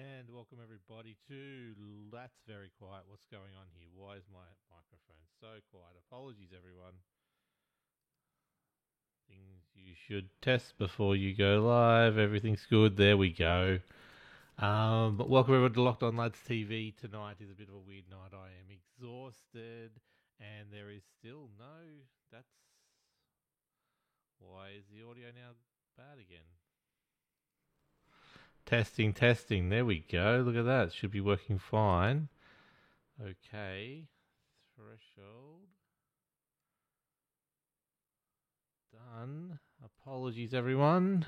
And welcome everybody to That's Very Quiet. What's going on here? Why is my microphone so quiet? Apologies, everyone. Things you should test before you go live. Everything's good. There we go. But welcome everyone to Locked On Lads TV. Tonight is a bit of a weird night. I am exhausted, and there is still no. That's why is the audio now bad again? Testing, testing. There we go. Look at that. Should be working fine. Okay. Threshold. Done. Apologies, everyone.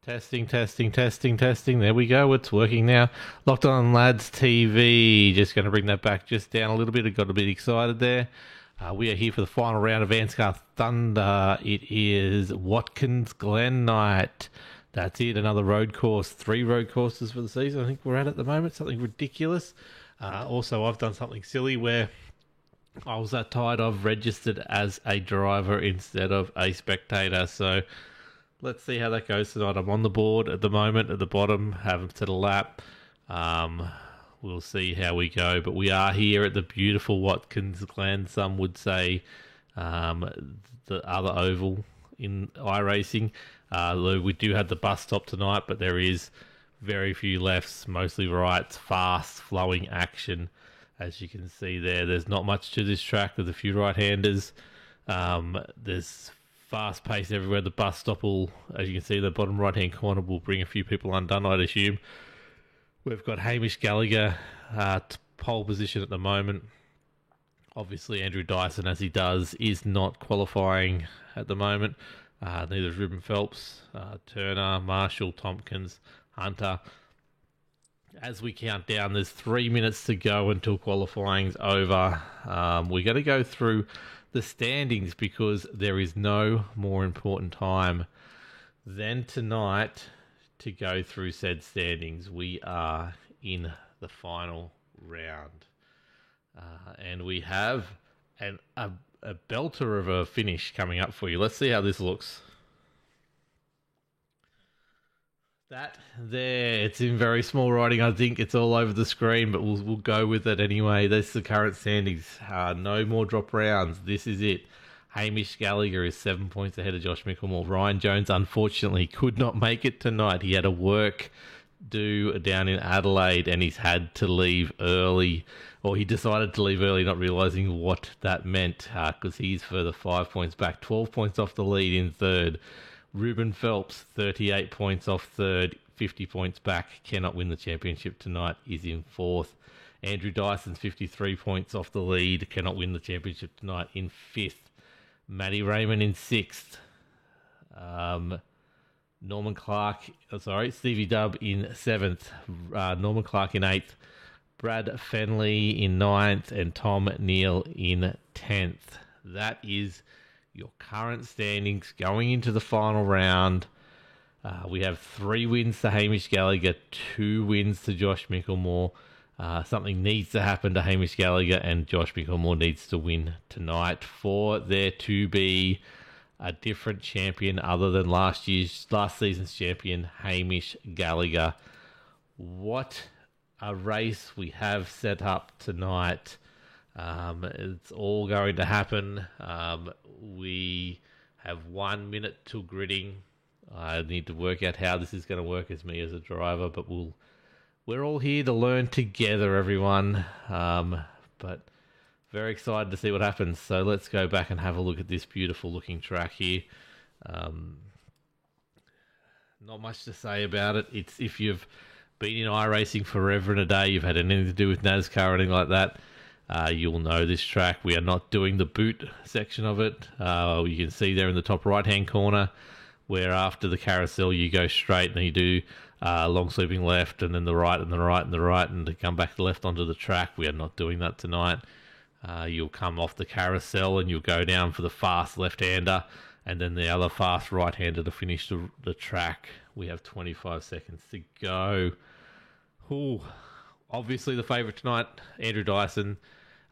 Testing, testing, testing, testing. There we go. It's working now. Locked On Lads TV. Just going to bring that back just down a little bit. I got a bit excited there. We are here for the final round of Anscar Thunder. It is Watkins Glen night. That's it. Another road course. 3 road courses for the season. I think we're at the moment. Something ridiculous. Also, I've done something silly where I was that tired I've registered as a driver instead of a spectator. So let's see how that goes tonight. I'm on the board at the moment at the bottom. Haven't set a lap. We'll see how we go. But we are here at the beautiful Watkins Glen. Some would say the other oval in iRacing. Though we do have the bus stop tonight, but there is very few lefts, mostly rights, fast flowing action. As you can see there, there's not much to this track. There's a few right-handers. There's fast pace everywhere. The bus stop will, as you can see, the bottom right-hand corner will bring a few people undone, I'd assume. We've got Hamish Gallagher pole position at the moment. Obviously, Andrew Dyson, as he does, is not qualifying at the moment. Neither is Ruben Phelps, Turner, Marshall, Tompkins, Hunter. As we count down, there's 3 minutes to go until qualifying's over. We're going to go through the standings because there is no more important time than tonight to go through said standings. We are in the final round. And we have a belter of a finish coming up for you. Let's see how this looks. That there, it's in very small writing. I think it's all over the screen, but we'll go with it anyway. That's the current standings. No more drop rounds. This is it. Hamish Gallagher is 7 points ahead of Josh Mickelmore. Ryan Jones, unfortunately, could not make it tonight. He had a work due down in Adelaide, and he's had to leave early. Or he decided to leave early, not realising what that meant, because he's further 5 points back, 12 points off the lead in third. Ruben Phelps, 38 points off third, 50 points back, cannot win the championship tonight, is in fourth. Andrew Dyson's 53 points off the lead, cannot win the championship tonight, in fifth. Matty Raymond in sixth. Stevie Dubb in seventh. Norman Clark in eighth. Brad Fenley in ninth, and Tom Neal in 10th. That is your current standings going into the final round. We have 3 wins to Hamish Gallagher, 2 wins to Josh Mickelmore. Something needs to happen to Hamish Gallagher, and Josh Mickelmore needs to win tonight for there to be a different champion other than last season's champion, Hamish Gallagher. What a race we have set up tonight. It's all going to happen. We have 1 minute till gridding. I need to work out how this is going to work as me as a driver, but we're all here to learn together, everyone. But very excited to see what happens. So let's go back and have a look at this beautiful looking track here. Not much to say about it. It's if you've been in iRacing forever and a day, you've had anything to do with NASCAR or anything like that, you'll know this track. We are not doing the boot section of it. You can see there in the top right-hand corner where after the carousel you go straight and you do long sweeping left and then the right and the right and the right and to come back left onto the track. We are not doing that tonight. You'll come off the carousel and you'll go down for the fast left-hander and then the other fast right-hander to finish the track. We have 25 seconds to go. Ooh, obviously the favourite tonight, Andrew Dyson.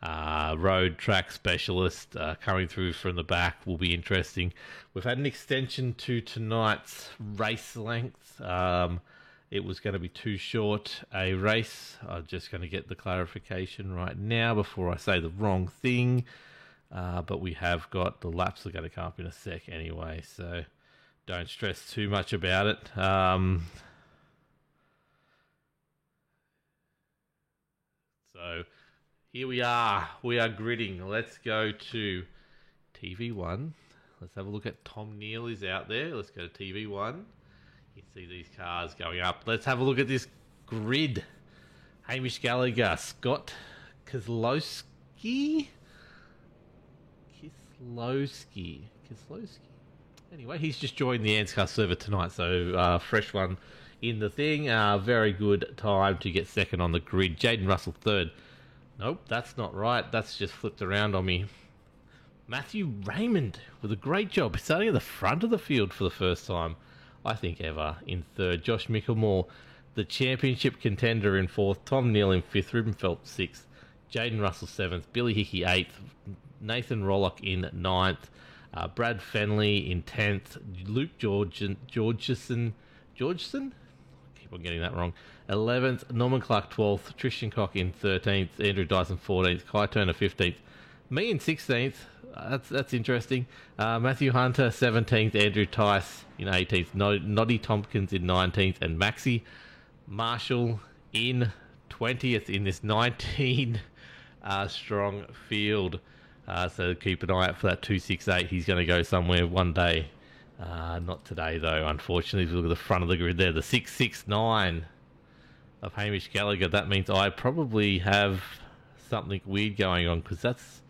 Road track specialist coming through from the back will be interesting. We've had an extension to tonight's race length. It was going to be too short a race. I'm just going to get the clarification right now before I say the wrong thing. But we have got the laps are going to come up in a sec anyway, so don't stress too much about it. So here we are. We are gridding. Let's go to TV1. Let's have a look at Tom Neal is out there. Let's go to TV1. You can see these cars going up. Let's have a look at this grid. Hamish Gallagher, Scott Keselowski. Anyway, he's just joined the ANSCAR server tonight, so fresh one in the thing. Very good time to get second on the grid. Jaden Russell third. Nope, that's not right. That's just flipped around on me. Matthew Raymond with a great job, starting at the front of the field for the first time, I think, ever, in third. Josh Mickelmore, the championship contender, in fourth. Tom Neal in fifth. Ruben Phelps sixth. Jaden Russell seventh. Billy Hickey eighth. Nathan Rollock in ninth. Brad Fenley in 10th. Luke Georgeson? Keep on getting that wrong. 11th. Norman Clark 12th. Tristan Cock in 13th. Andrew Dyson 14th. Kai Turner 15th. Me in 16th. That's interesting. Matthew Hunter 17th. Andrew Tice in 18th. Noddy Tompkins in 19th. And Maxi Marshall in 20th in this 19 strong field. So keep an eye out for that 268. He's going to go somewhere one day. Not today, though, unfortunately. If you look at the front of the grid there, the 669 of Hamish Gallagher. That means I probably have something weird going on, because that's...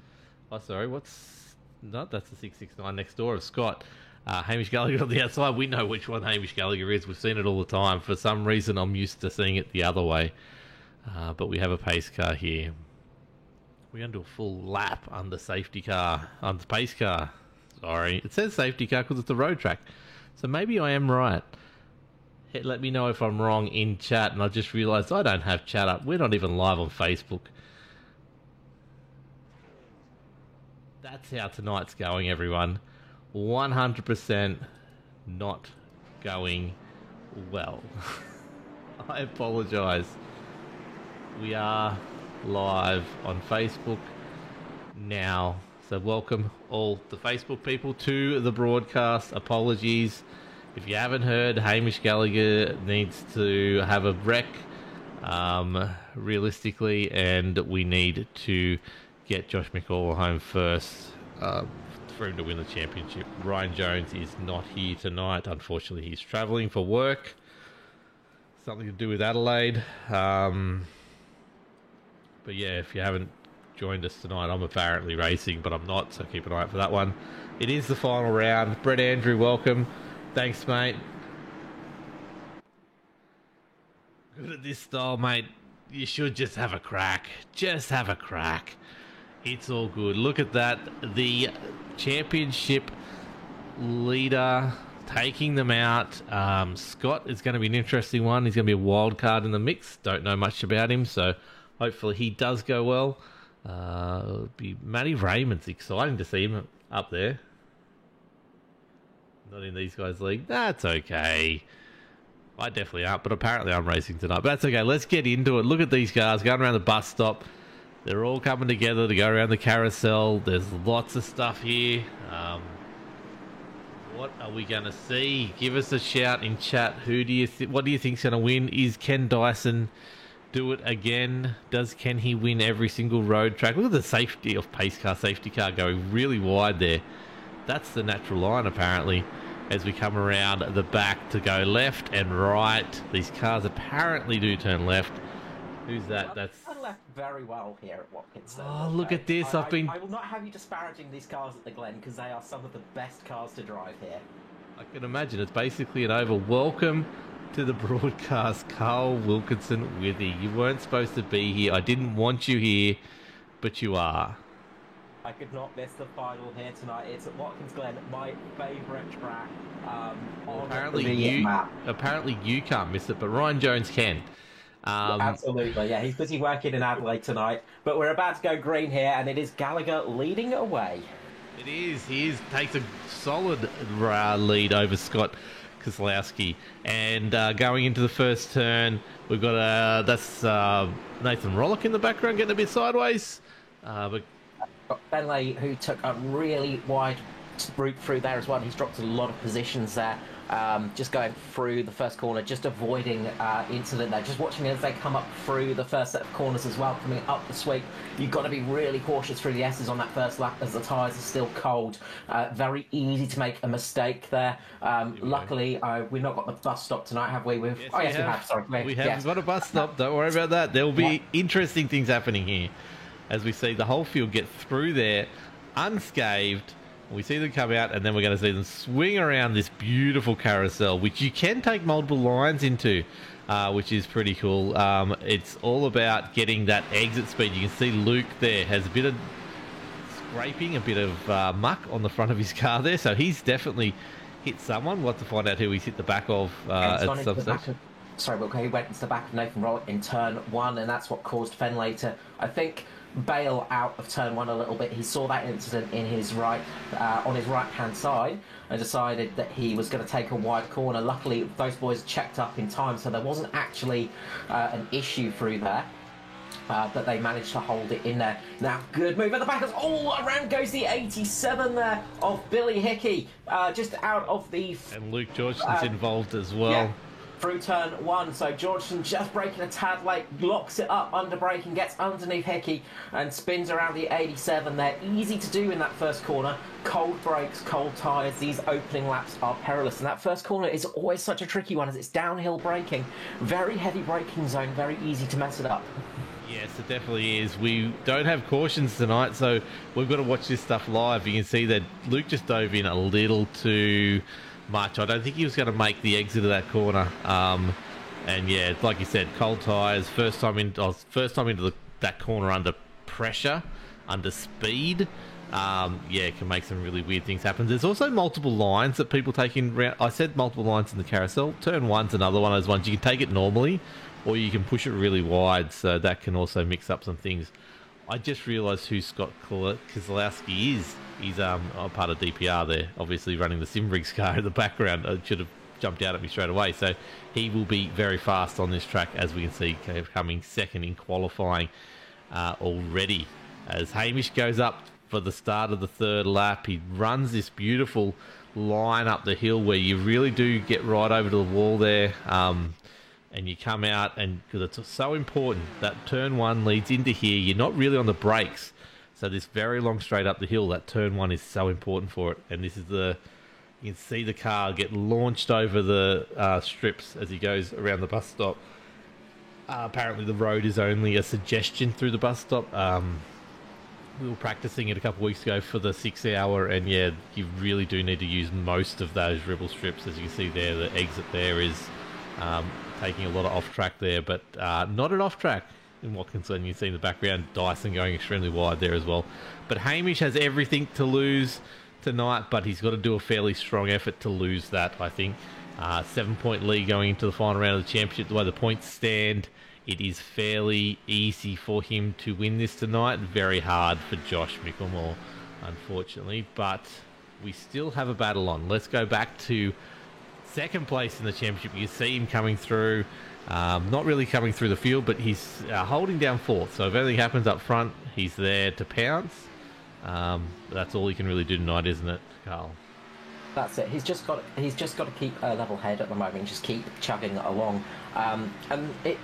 Oh, sorry, that's the 669 next door of Scott. Hamish Gallagher on the outside. We know which one Hamish Gallagher is. We've seen it all the time. For some reason, I'm used to seeing it the other way. But we have a pace car here. We're going to do a full lap under safety car, under pace car. Sorry, it says safety car because it's a road track. So maybe I am right. Let me know if I'm wrong in chat. And I just realised I don't have chat up. We're not even live on Facebook. That's how tonight's going, everyone. 100% not going well. I apologise. We are live on Facebook now, so welcome all the Facebook people to the broadcast. Apologies if you haven't heard. Hamish Gallagher needs to have a wreck, realistically, and we need to get Josh McCall home first for him to win the championship. Ryan Jones is not here tonight, unfortunately. He's travelling for work, something to do with Adelaide. But yeah, if you haven't joined us tonight, I'm apparently racing, but I'm not, so keep an eye out for that one. It is the final round. Brett Andrew, welcome. Thanks, mate. Good at this style, mate. You should just have a crack. Just have a crack. It's all good. Look at that. The championship leader taking them out. Scott is going to be an interesting one. He's going to be a wild card in the mix. Don't know much about him, so hopefully he does go well. It'll be Matty Raymond's exciting to see him up there. Not in these guys' league. That's okay. I definitely aren't, but apparently I'm racing tonight. But that's okay. Let's get into it. Look at these cars going around the bus stop. They're all coming together to go around the carousel. There's lots of stuff here. What are we going to see? Give us a shout in chat. What do you think's going to win? Is Ken Dyson do it again? Can he win every single road track? Look at the safety of pace car, safety car going really wide there. That's the natural line, apparently, as we come around the back to go left and right. These cars apparently do turn left. Who's that? That's... I left very well here at Watkins. Oh, look at this. I will not have you disparaging these cars at the Glen, because they are some of the best cars to drive here. I can imagine. It's basically an oval. Welcome to the broadcast, Carl Wilkinson Withy. You weren't supposed to be here. I didn't want you here, but you are. I could not miss the final here tonight. It's at Watkins Glen, my favourite track. Apparently you can't miss it, but Ryan Jones can. Absolutely, yeah. He's busy working in Adelaide tonight, but we're about to go green here, and it is Gallagher leading away. It is. Takes a solid lead over Scott Kozlowski. And going into the first turn, we've got that's Nathan Rollock in the background getting a bit sideways. But Got Bentley, who took a really wide route through there as well. He's dropped a lot of positions there. Just going through the first corner, just avoiding incident there. Just watching as they come up through the first set of corners as well, coming up the sweep. You've got to be really cautious through the S's on that first lap as the tyres are still cold. Very easy to make a mistake there. Luckily, we've not got the bus stop tonight, have we? Yes, we have. Sorry, we have got a bus stop. Don't worry about that. There will be interesting things happening here as we see the whole field get through there unscathed. We see them come out, and then we're going to see them swing around this beautiful carousel, which you can take multiple lines into, which is pretty cool. It's all about getting that exit speed. You can see Luke there has a bit of scraping, a bit of muck on the front of his car there, so he's definitely hit someone. We'll have to find out who he's hit the back of at some stage. Sorry, Wilco, he went into the back of Nathan Rollock in turn one, and that's what caused Fenley to, I think, bail out of turn one a little bit. He saw that incident in his right, on his right-hand side, and decided that he was going to take a wide corner. Luckily, those boys checked up in time, so there wasn't actually an issue through there. But they managed to hold it in there. Now, good move at the back. Around goes the 87 there of Billy Hickey. Just out of the... And Luke Georgeson's involved as well. Yeah. Through turn one, so Georgeson just braking a tad late, locks it up under braking, gets underneath Hickey and spins around the 87 there. Easy to do in that first corner. Cold brakes, cold tyres, these opening laps are perilous, and that first corner is always such a tricky one as it's downhill braking. Very heavy braking zone, very easy to mess it up. Yes, it definitely is. We don't have cautions tonight, so we've got to watch this stuff live. You can see that Luke just dove in a little too much. I don't think he was going to make the exit of that corner. And yeah, like you said, cold tyres. First time into that corner under pressure, under speed. Yeah, it can make some really weird things happen. There's also multiple lines that people take in. I said multiple lines in the carousel. Turn one's another one of those ones. You can take it normally, or you can push it really wide. So that can also mix up some things. I just realised who Scott Kozlowski is. He's part of DPR there, obviously running the Simbriggs car in the background. I should have jumped out at me straight away. So he will be very fast on this track, as we can see, coming second in qualifying already. As Hamish goes up for the start of the third lap, he runs this beautiful line up the hill where you really do get right over to the wall there. And you come out, and because it's so important, that turn one leads into here. You're not really on the brakes. So this very long straight up the hill, that turn one is so important for it. And this is you can see the car get launched over the strips as he goes around the bus stop. Apparently the road is only a suggestion through the bus stop. We were practicing it a couple of weeks ago for the 6 hour, and yeah, you really do need to use most of those ribble strips. As you can see there, the exit there is taking a lot of off track there, but not an off track in Watkinson. You see in the background Dyson going extremely wide there as well. But Hamish has everything to lose tonight, but he's got to do a fairly strong effort to lose that, I think. 7-point lead going into the final round of the championship. The way the points stand, it is fairly easy for him to win this tonight. Very hard for Josh Mickelmore, unfortunately, but we still have a battle on. Let's go back to second place in the championship. You see him coming through. Not really coming through the field, but he's holding down fourth. So if anything happens up front, he's there to pounce. That's all he can really do tonight, isn't it, Carl? That's it. He's just got to keep a level head at the moment. Just keep chugging along. And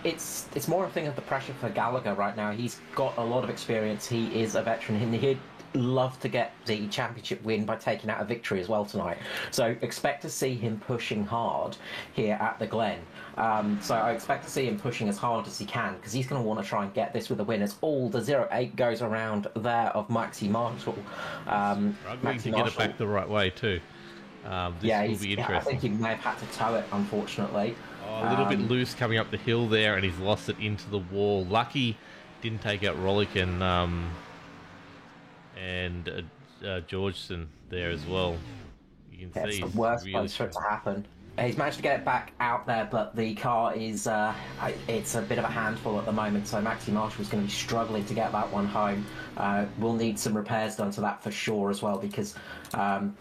it's more a thing of the pressure for Gallagher right now. He's got a lot of experience. He is a veteran, and he'd love to get the championship win by taking out a victory as well tonight. So expect to see him pushing hard here at the Glen. So I expect to see him pushing as hard as he can, because he's going to want to try and get this with a win, as all the 0-8 goes around there of Maxi Marshall. Struggling to get it back the right way too. This will be interesting. I think he may have had to tow it, unfortunately. A little bit loose coming up the hill there, and he's lost it into the wall. Lucky didn't take out Rollick and Georgeson there as well. You can see it's the worst place for it to happen. He's managed to get it back out there, but the car is it's a bit of a handful at the moment, so Maxi Marshall's going to be struggling to get that one home. We'll need some repairs done to that for sure as well, because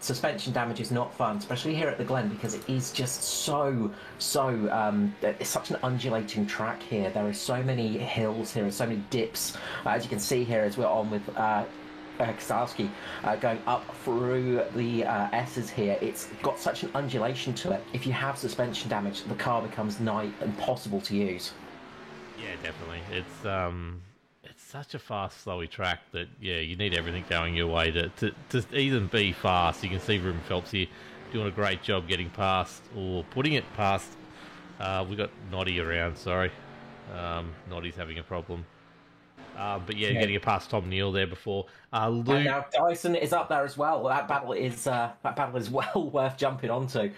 suspension damage is not fun, especially here at the Glen, because it is just it's such an undulating track here. There are so many hills here and so many dips, as you can see here as we're on with Kosowski going up through the S's here. It's got such an undulation to it. If you have suspension damage, the car becomes nigh impossible to use. Yeah, definitely. It's such a fast, slowy track that, yeah, you need everything going your way to even be fast. You can see Ruben Phelps here doing a great job getting past or putting it past. We've got Noddy around, sorry. Noddy's having a problem. But yeah, getting it past Tom Neal there before. And now Dyson is up there as well. That battle is well worth jumping onto,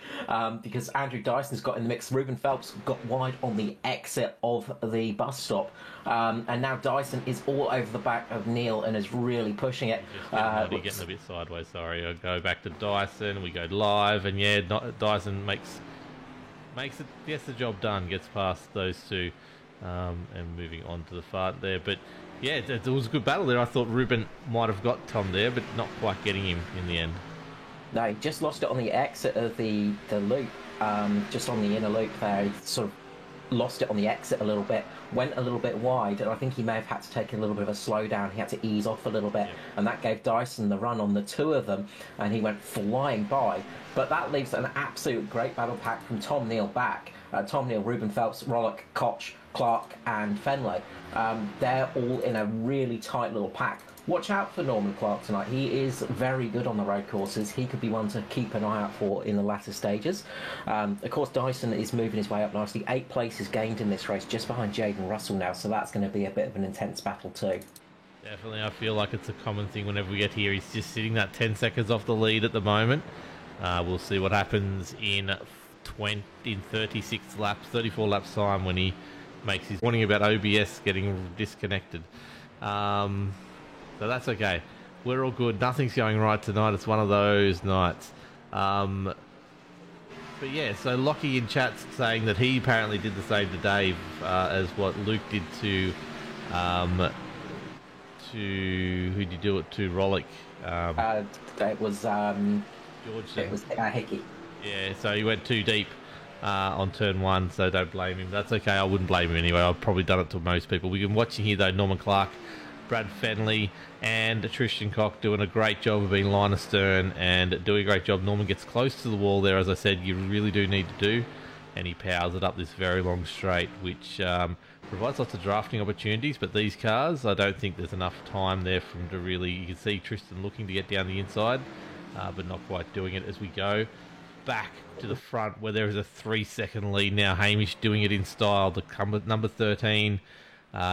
because Andrew Dyson's got in the mix. Ruben Phelps got wide on the exit of the bus stop, and now Dyson is all over the back of Neal and is really pushing it. Getting a bit sideways. Sorry, I go back to Dyson. We go live, and yeah, Dyson makes it. Gets the job done. Gets past those two. And moving on to the fart there, but yeah, it was a good battle there. I thought Ruben might have got Tom there, but not quite getting him in the end. No, he just lost it on the exit of the loop, just on the inner loop there. He sort of lost it on the exit a little bit, went a little bit wide, and I think he may have had to take a little bit of a slowdown. He had to ease off a little bit, and that gave Dyson the run on the two of them, and he went flying by. But that leaves an absolute great battle pack from Tom Neal back. Tom Neal, Ruben Phelps, Rollock, Koch, Clark and Fenley. They're all in a really tight little pack. Watch out for Norman Clark tonight. He is very good on the road courses. He could be one to keep an eye out for in the latter stages. Of course, Dyson is moving his way up nicely. 8 places gained in this race, just behind Jaden Russell now, so that's going to be a bit of an intense battle too. Definitely, I feel like it's a common thing whenever we get here. He's just sitting that 10 seconds off the lead at the moment. We'll see what happens in 36 laps, 34 laps time when he makes his warning about OBS getting disconnected. So that's okay. We're all good. Nothing's going right tonight. It's one of those nights. But yeah, so Lockie in chat's saying that he apparently did the same to Dave as what Luke did to who did you do it to? Rollick. It was George. It was Hickey. Yeah, so he went too deep on turn 1, so don't blame him. That's okay, I wouldn't blame him anyway. I've probably done it to most people. We've been watching here, though, Norman Clark, Brad Fenley, and Tristan Koch doing a great job of being line astern and doing a great job. Norman gets close to the wall there, as I said, you really do need to do, and he powers it up this very long straight, which provides lots of drafting opportunities, but these cars, I don't think there's enough time there for him to really... You can see Tristan looking to get down the inside, but not quite doing it as we go back to the front where there is a 3-second lead now. Hamish doing it in style, the number 13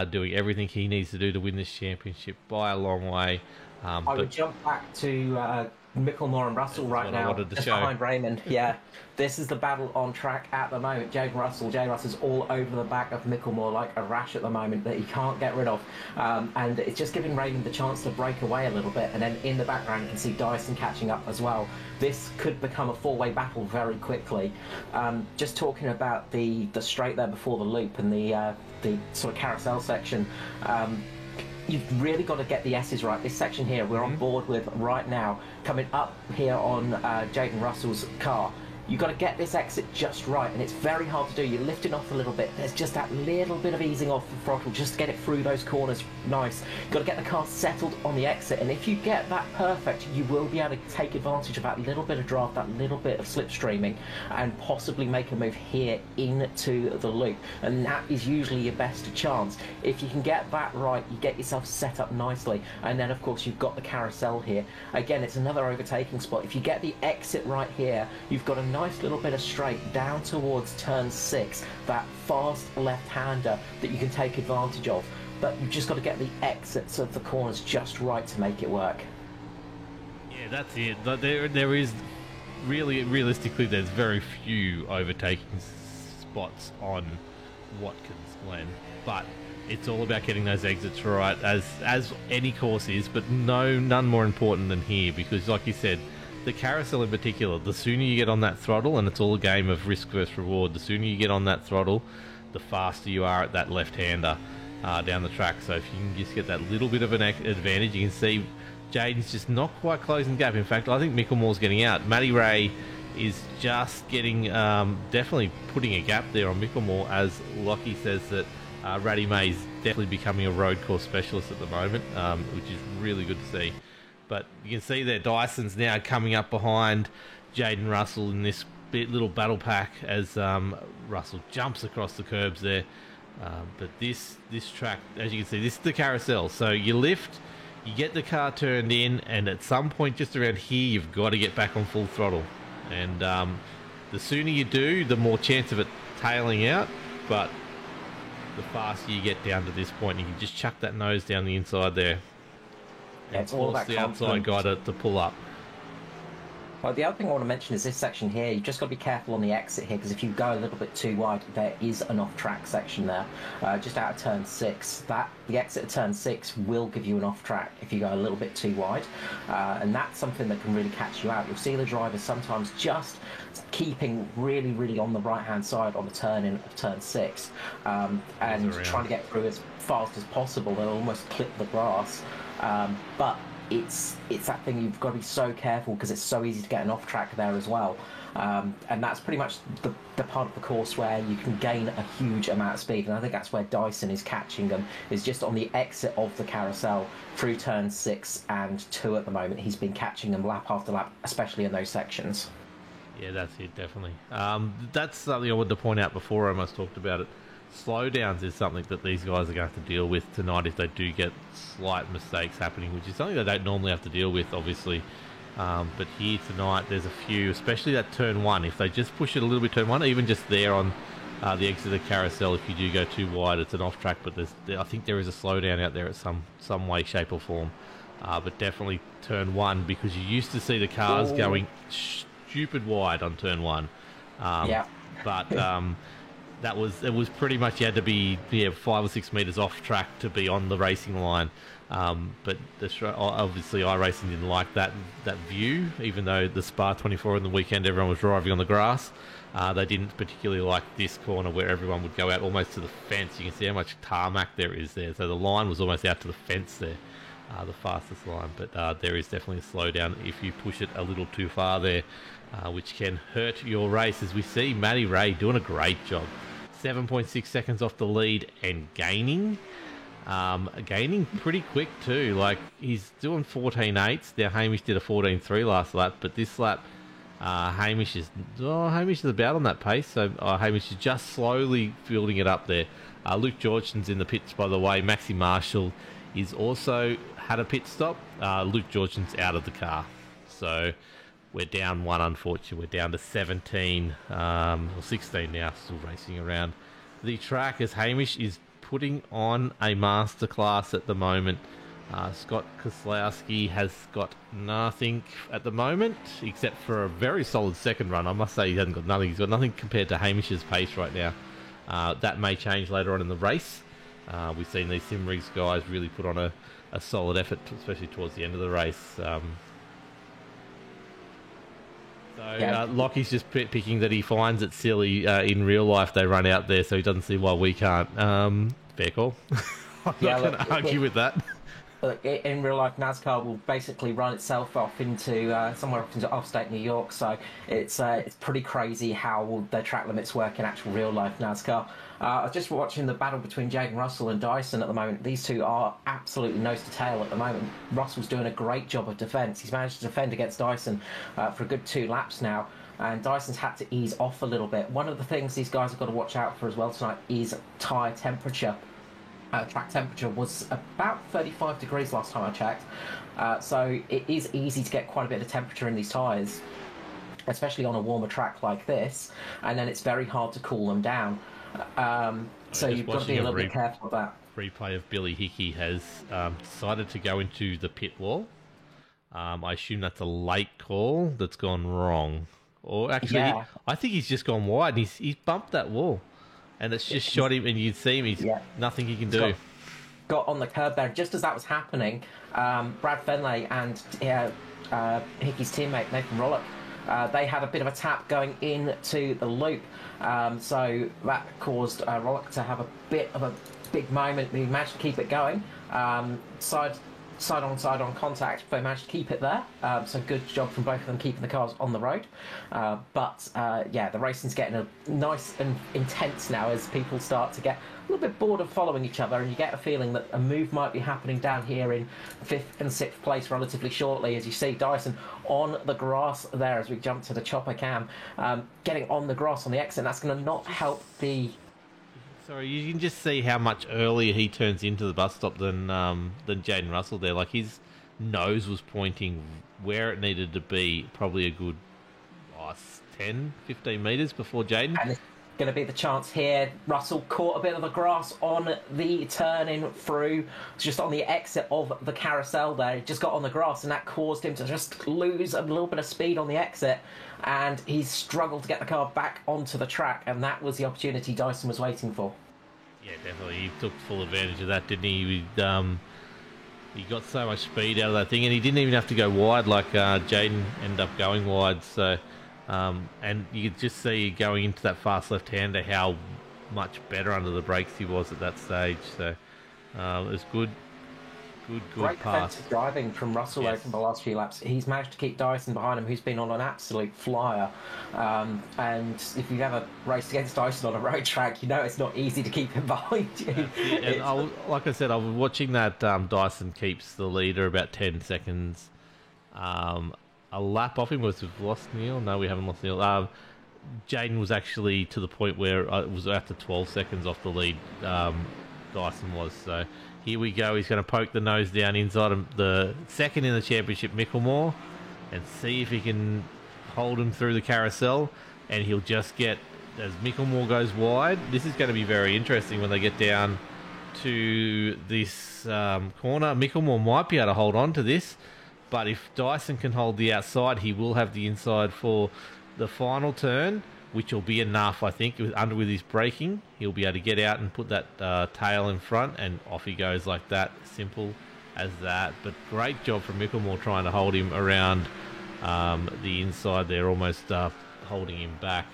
doing everything he needs to do to win this championship by a long way. I would jump back to Micklemore and Russell right now, just behind Raymond. Yeah, this is the battle on track at the moment. Jay Russell's all over the back of Micklemore like a rash at the moment that he can't get rid of, and it's just giving Raymond the chance to break away a little bit. And then in the background you can see Dyson catching up as well. This could become a 4-way battle very quickly. Just talking about the straight there before the loop and the sort of carousel section. You've really got to get the S's right. This section here we're on board with right now, coming up here on Jaden Russell's car. You've got to get this exit just right, and it's very hard to do. You're lifting off a little bit. There's just that little bit of easing off the throttle just to get it through those corners nice. You've got to get the car settled on the exit, and if you get that perfect, you will be able to take advantage of that little bit of draft, that little bit of slipstreaming, and possibly make a move here into the loop. And that is usually your best chance. If you can get that right, you get yourself set up nicely. And then, of course, you've got the carousel here. Again, it's another overtaking spot. If you get the exit right here, you've got a nice little bit of straight down towards turn 6, that fast left-hander that you can take advantage of. But you've just got to get the exits of the corners just right to make it work. Yeah, that's it. There is really, realistically, there's very few overtaking spots on Watkins Glen, but it's all about getting those exits right, as any course is, but none more important than here, because like you said, the carousel in particular, the sooner you get on that throttle, and it's all a game of risk versus reward, the sooner you get on that throttle, the faster you are at that left-hander down the track. So if you can just get that little bit of an advantage, you can see Jaden's just not quite closing the gap. In fact, I think Micklemore's getting out. Matty Ray is just getting, definitely putting a gap there on Micklemore, as Lockie says that Ratty May's definitely becoming a road course specialist at the moment, which is really good to see. But you can see there, Dyson's now coming up behind Jaden Russell in this little battle pack as Russell jumps across the curbs there. But this track, as you can see, this is the carousel. So you lift, you get the car turned in, and at some point just around here, you've got to get back on full throttle. And the sooner you do, the more chance of it tailing out. But the faster you get down to this point, you can just chuck that nose down the inside there. Yeah, it's all about the outside guy to pull up. Well, the other thing I want to mention is this section here. You've just got to be careful on the exit here, because if you go a little bit too wide, there is an off-track section there, just out of turn 6. The exit of turn 6 will give you an off-track if you go a little bit too wide, and that's something that can really catch you out. You'll see the drivers sometimes just keeping really, really on the right-hand side on the turn-in of turn 6, and trying to get through as fast as possible. They'll almost clip the grass, but it's that thing, you've got to be so careful because it's so easy to get an off track there as well, and that's pretty much the part of the course where you can gain a huge amount of speed, and I think that's where Dyson is catching them, is just on the exit of the carousel through turn 6 and 2 at the moment. He's been catching them lap after lap, especially in those sections. Yeah, that's it, definitely. That's something I wanted to point out before I almost talked about it. Slowdowns is something that these guys are going to have to deal with tonight if they do get slight mistakes happening, which is something they don't normally have to deal with, obviously. But here tonight, there's a few, especially that turn 1. If they just push it a little bit turn 1, even just there on the exit of the carousel, if you do go too wide, it's an off track. But I think there is a slowdown out there at some way, shape or form. But definitely turn 1, because you used to see the cars going stupid wide on turn 1. Yeah. But it was pretty much, you had to be 5 or 6 meters off track to be on the racing line. But obviously iRacing didn't like that view, even though the Spa 24 on the weekend everyone was driving on the grass. They didn't particularly like this corner where everyone would go out almost to the fence. You can see how much tarmac there is there. So the line was almost out to the fence there, the fastest line. But there is definitely a slowdown if you push it a little too far there, which can hurt your race. As we see Matty Ray doing a great job. 7.6 seconds off the lead and gaining pretty quick too. Like, he's doing 14.8s. Now Hamish did a 14.3 last lap, but this lap Hamish is about on that pace, so Hamish is just slowly building it up there. Luke Georgeson's in the pits, by the way. Maxi Marshall is also had a pit stop. Luke Georgeson's out of the car, so we're down 1, unfortunately. We're down to 17 or 16 now, still racing around the track as Hamish is putting on a masterclass at the moment. Scott Koslowski has got nothing at the moment, except for a very solid second run. I must say he hasn't got nothing. He's got nothing compared to Hamish's pace right now. That may change later on in the race. We've seen these Simrigs guys really put on a solid effort, especially towards the end of the race. Lockie's just picking that he finds it silly in real life they run out there, so he doesn't see why we can't. Fair call. I'm not going to argue with that. Look, in real life, NASCAR will basically run itself off into somewhere up into upstate New York, so it's pretty crazy how their track limits work in actual real life NASCAR. I was just watching the battle between Jaden Russell and Dyson at the moment. These two are absolutely nose to tail at the moment. Russell's doing a great job of defence. He's managed to defend against Dyson for a good 2 laps now, and Dyson's had to ease off a little bit. One of the things these guys have got to watch out for as well tonight is tyre temperature. Track temperature was about 35 degrees last time I checked, so it is easy to get quite a bit of temperature in these tyres, especially on a warmer track like this, and then it's very hard to cool them down. So you've got to be a little bit careful of that. Replay of Billy Hickey has decided to go into the pit wall. I assume that's a late call that's gone wrong. Or actually, I think he's just gone wide. He's bumped that wall. And it's just shot him, and you'd see him. He's nothing he can do. Got on the curb there. Just as that was happening, Brad Fenley and Hickey's teammate Nathan Rollock. They had a bit of a tap going into the loop, so that caused Rollock to have a bit of a big moment. He managed to keep it going. Side on side on contact, they managed to keep it there. So good job from both of them keeping the cars on the road. But the racing's getting nice and intense now as people start to get a little bit bored of following each other, and you get a feeling that a move might be happening down here in 5th and 6th place relatively shortly, as you see Dyson on the grass there as we jump to the chopper cam, getting on the grass on the exit. That's going to not help the... Sorry, you can just see how much earlier he turns into the bus stop than Jaden Russell there. Like, his nose was pointing where it needed to be, probably a good 10, 15 metres before Jaden. And it's going to be the chance here. Russell caught a bit of the grass on the turn in through, just on the exit of the carousel there. He just got on the grass, and that caused him to just lose a little bit of speed on the exit. And he struggled to get the car back onto the track, and that was the opportunity Dyson was waiting for. Yeah, definitely. He took full advantage of that, didn't he? He got so much speed out of that thing, and he didn't even have to go wide like Jaden ended up going wide. So, and you could just see going into that fast left-hander how much better under the brakes he was at that stage. So, it was good. Great pass. defensive driving from Russell over the last few laps. He's managed to keep Dyson behind him, who's been on an absolute flyer. And if you've ever raced against Dyson on a road track, you know it's not easy to keep him behind you. Like I said, I was watching that Dyson keeps the leader about 10 seconds. A lap off him. We've lost Neil? No, we haven't lost Neil. Jaden was actually to the point where it was after 12 seconds off the lead. Dyson was. So here we go. He's going to poke the nose down inside of the second in the championship, Michelmore, and see if he can hold him through the carousel. And he'll just get, as Michelmore goes wide, this is going to be very interesting when they get down to this corner. Michelmore might be able to hold on to this, but if Dyson can hold the outside, he will have the inside for the final turn, which will be enough, I think, with his braking. He'll be able to get out and put that tail in front, and off he goes like that. Simple as that. But great job from Michelmore trying to hold him around the inside there, almost holding him back.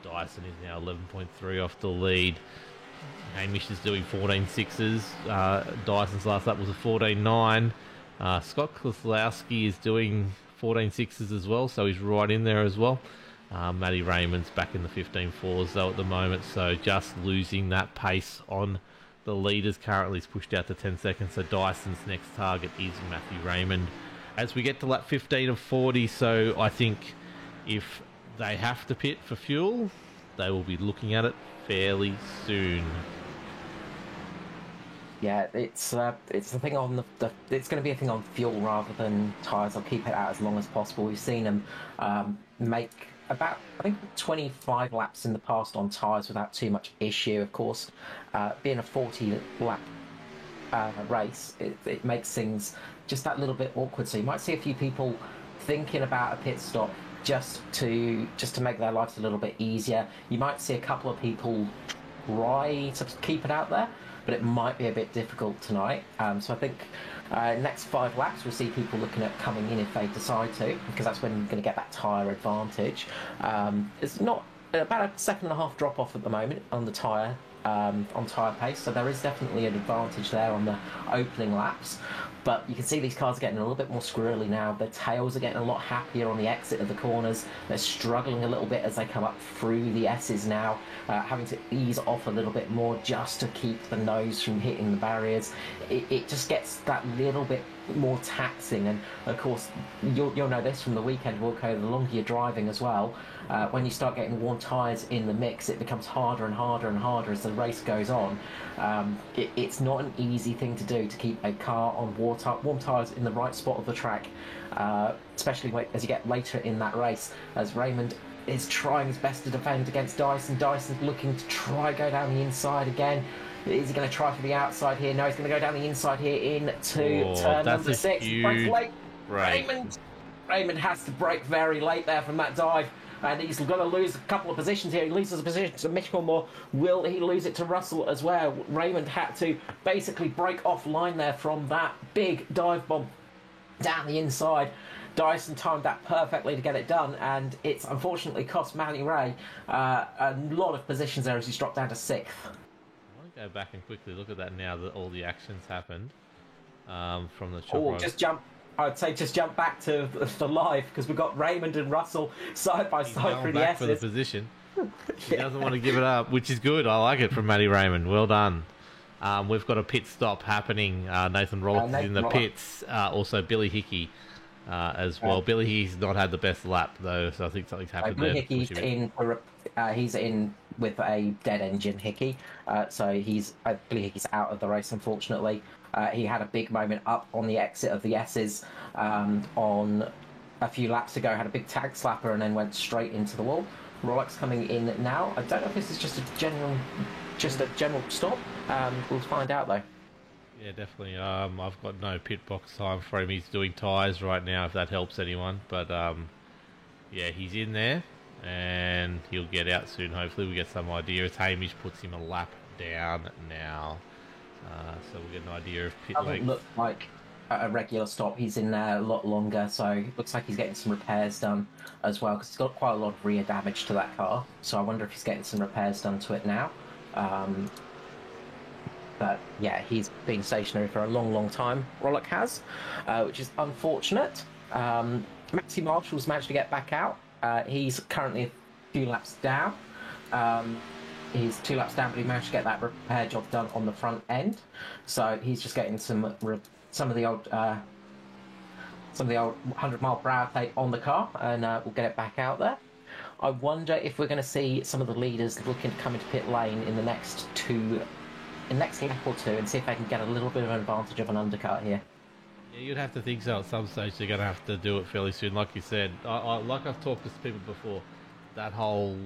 Dyson is now 11.3 off the lead. Hamish is doing 14.6s. Dyson's last lap was a 14.9. Scott Kozlowski is doing 14.6s as well, so he's right in there as well. Matty Raymond's back in the 15.4s though at the moment, so just losing that pace on the leaders. Currently is pushed out to 10 seconds, so Dyson's next target is Matthew Raymond as we get to lap 15 of 40. So I think if they have to pit for fuel, they will be looking at it fairly soon. Yeah, it's the thing on it's going to be a thing on fuel rather than tyres. I'll keep it out as long as possible. We've seen them make about, I think, 25 laps in the past on tyres without too much issue. Of course, being a 40-lap race, it makes things just that little bit awkward. So you might see a few people thinking about a pit stop just to make their lives a little bit easier. You might see a couple of people try to keep it out there, but it might be a bit difficult tonight. So I think next 5 laps we'll see people looking at coming in if they decide to, because that's when you're going to get that tyre advantage. It's not about a second and a half drop off at the moment on the tyre pace, so there is definitely an advantage there on the opening laps. But you can see these cars are getting a little bit more squirrely now. Their tails are getting a lot happier on the exit of the corners. They're struggling a little bit as they come up through the S's now, having to ease off a little bit more just to keep the nose from hitting the barriers. It just gets that little bit more taxing, and of course you'll know this from the weekend, Wilco, the longer you're driving as well, when you start getting warm tyres in the mix, it becomes harder and harder and harder as the race goes on. It's not an easy thing to do to keep a car on warm tyres in the right spot of the track, especially as you get later in that race, as Raymond is trying his best to defend against Dyson. Dyson's looking to try go down the inside again. Is he going to try for the outside here? No, he's going to go down the inside here into turn number 6. Raymond has to brake very late there from that dive, and he's going to lose a couple of positions here. He loses a position to Michelmore. Will he lose it to Russell as well? Raymond had to basically break offline there from that big dive bomb down the inside. Dyson timed that perfectly to get it done, and it's unfortunately cost Matty Ray a lot of positions there as he's dropped down to 6th. I want to go back and quickly look at that now that all the actions happened from the chop. Oh, just jump. I'd say just jump back to the live, because we've got Raymond and Russell side by side through the back for the position. He doesn't want to give it up, which is good. I like it from Matty Raymond. Well done. We've got a pit stop happening. Nathan Rollock is in the pits. Also, Billy Hickey as well. Billy Hickey's not had the best lap, though, so I think something's happened there. Billy Hickey's he's in with a dead engine, Hickey. So Billy Hickey's out of the race, unfortunately. He had a big moment up on the exit of the S's on a few laps ago, had a big tag slapper and then went straight into the wall. Rollock's coming in now. I don't know if this is just a general stop. We'll find out, though. Yeah, definitely. I've got no pit box time for him. He's doing tyres right now, if that helps anyone. But, yeah, he's in there, and he'll get out soon. Hopefully we get some idea as Hamish puts him a lap down now. So we'll get an idea of pit length. Doesn't look like a regular stop. He's in there a lot longer, so it looks like he's getting some repairs done as well, because he's got quite a lot of rear damage to that car. So I wonder if he's getting some repairs done to it now. But yeah, he's been stationary for a long time, Rollock has, which is unfortunate. Maxi Marshall's managed to get back out. He's currently a few laps down. He's 2 laps down, but he managed to get that repair job done on the front end. So he's just getting some of the old 100-mile-per-hour tape on the car, and we'll get it back out there. I wonder if we're going to see some of the leaders looking to come into pit lane in the next lap or two, and see if they can get a little bit of an advantage of an undercut here. Yeah, you'd have to think so. At some stage, they're going to have to do it fairly soon. Like you said, like I've talked to people before, that whole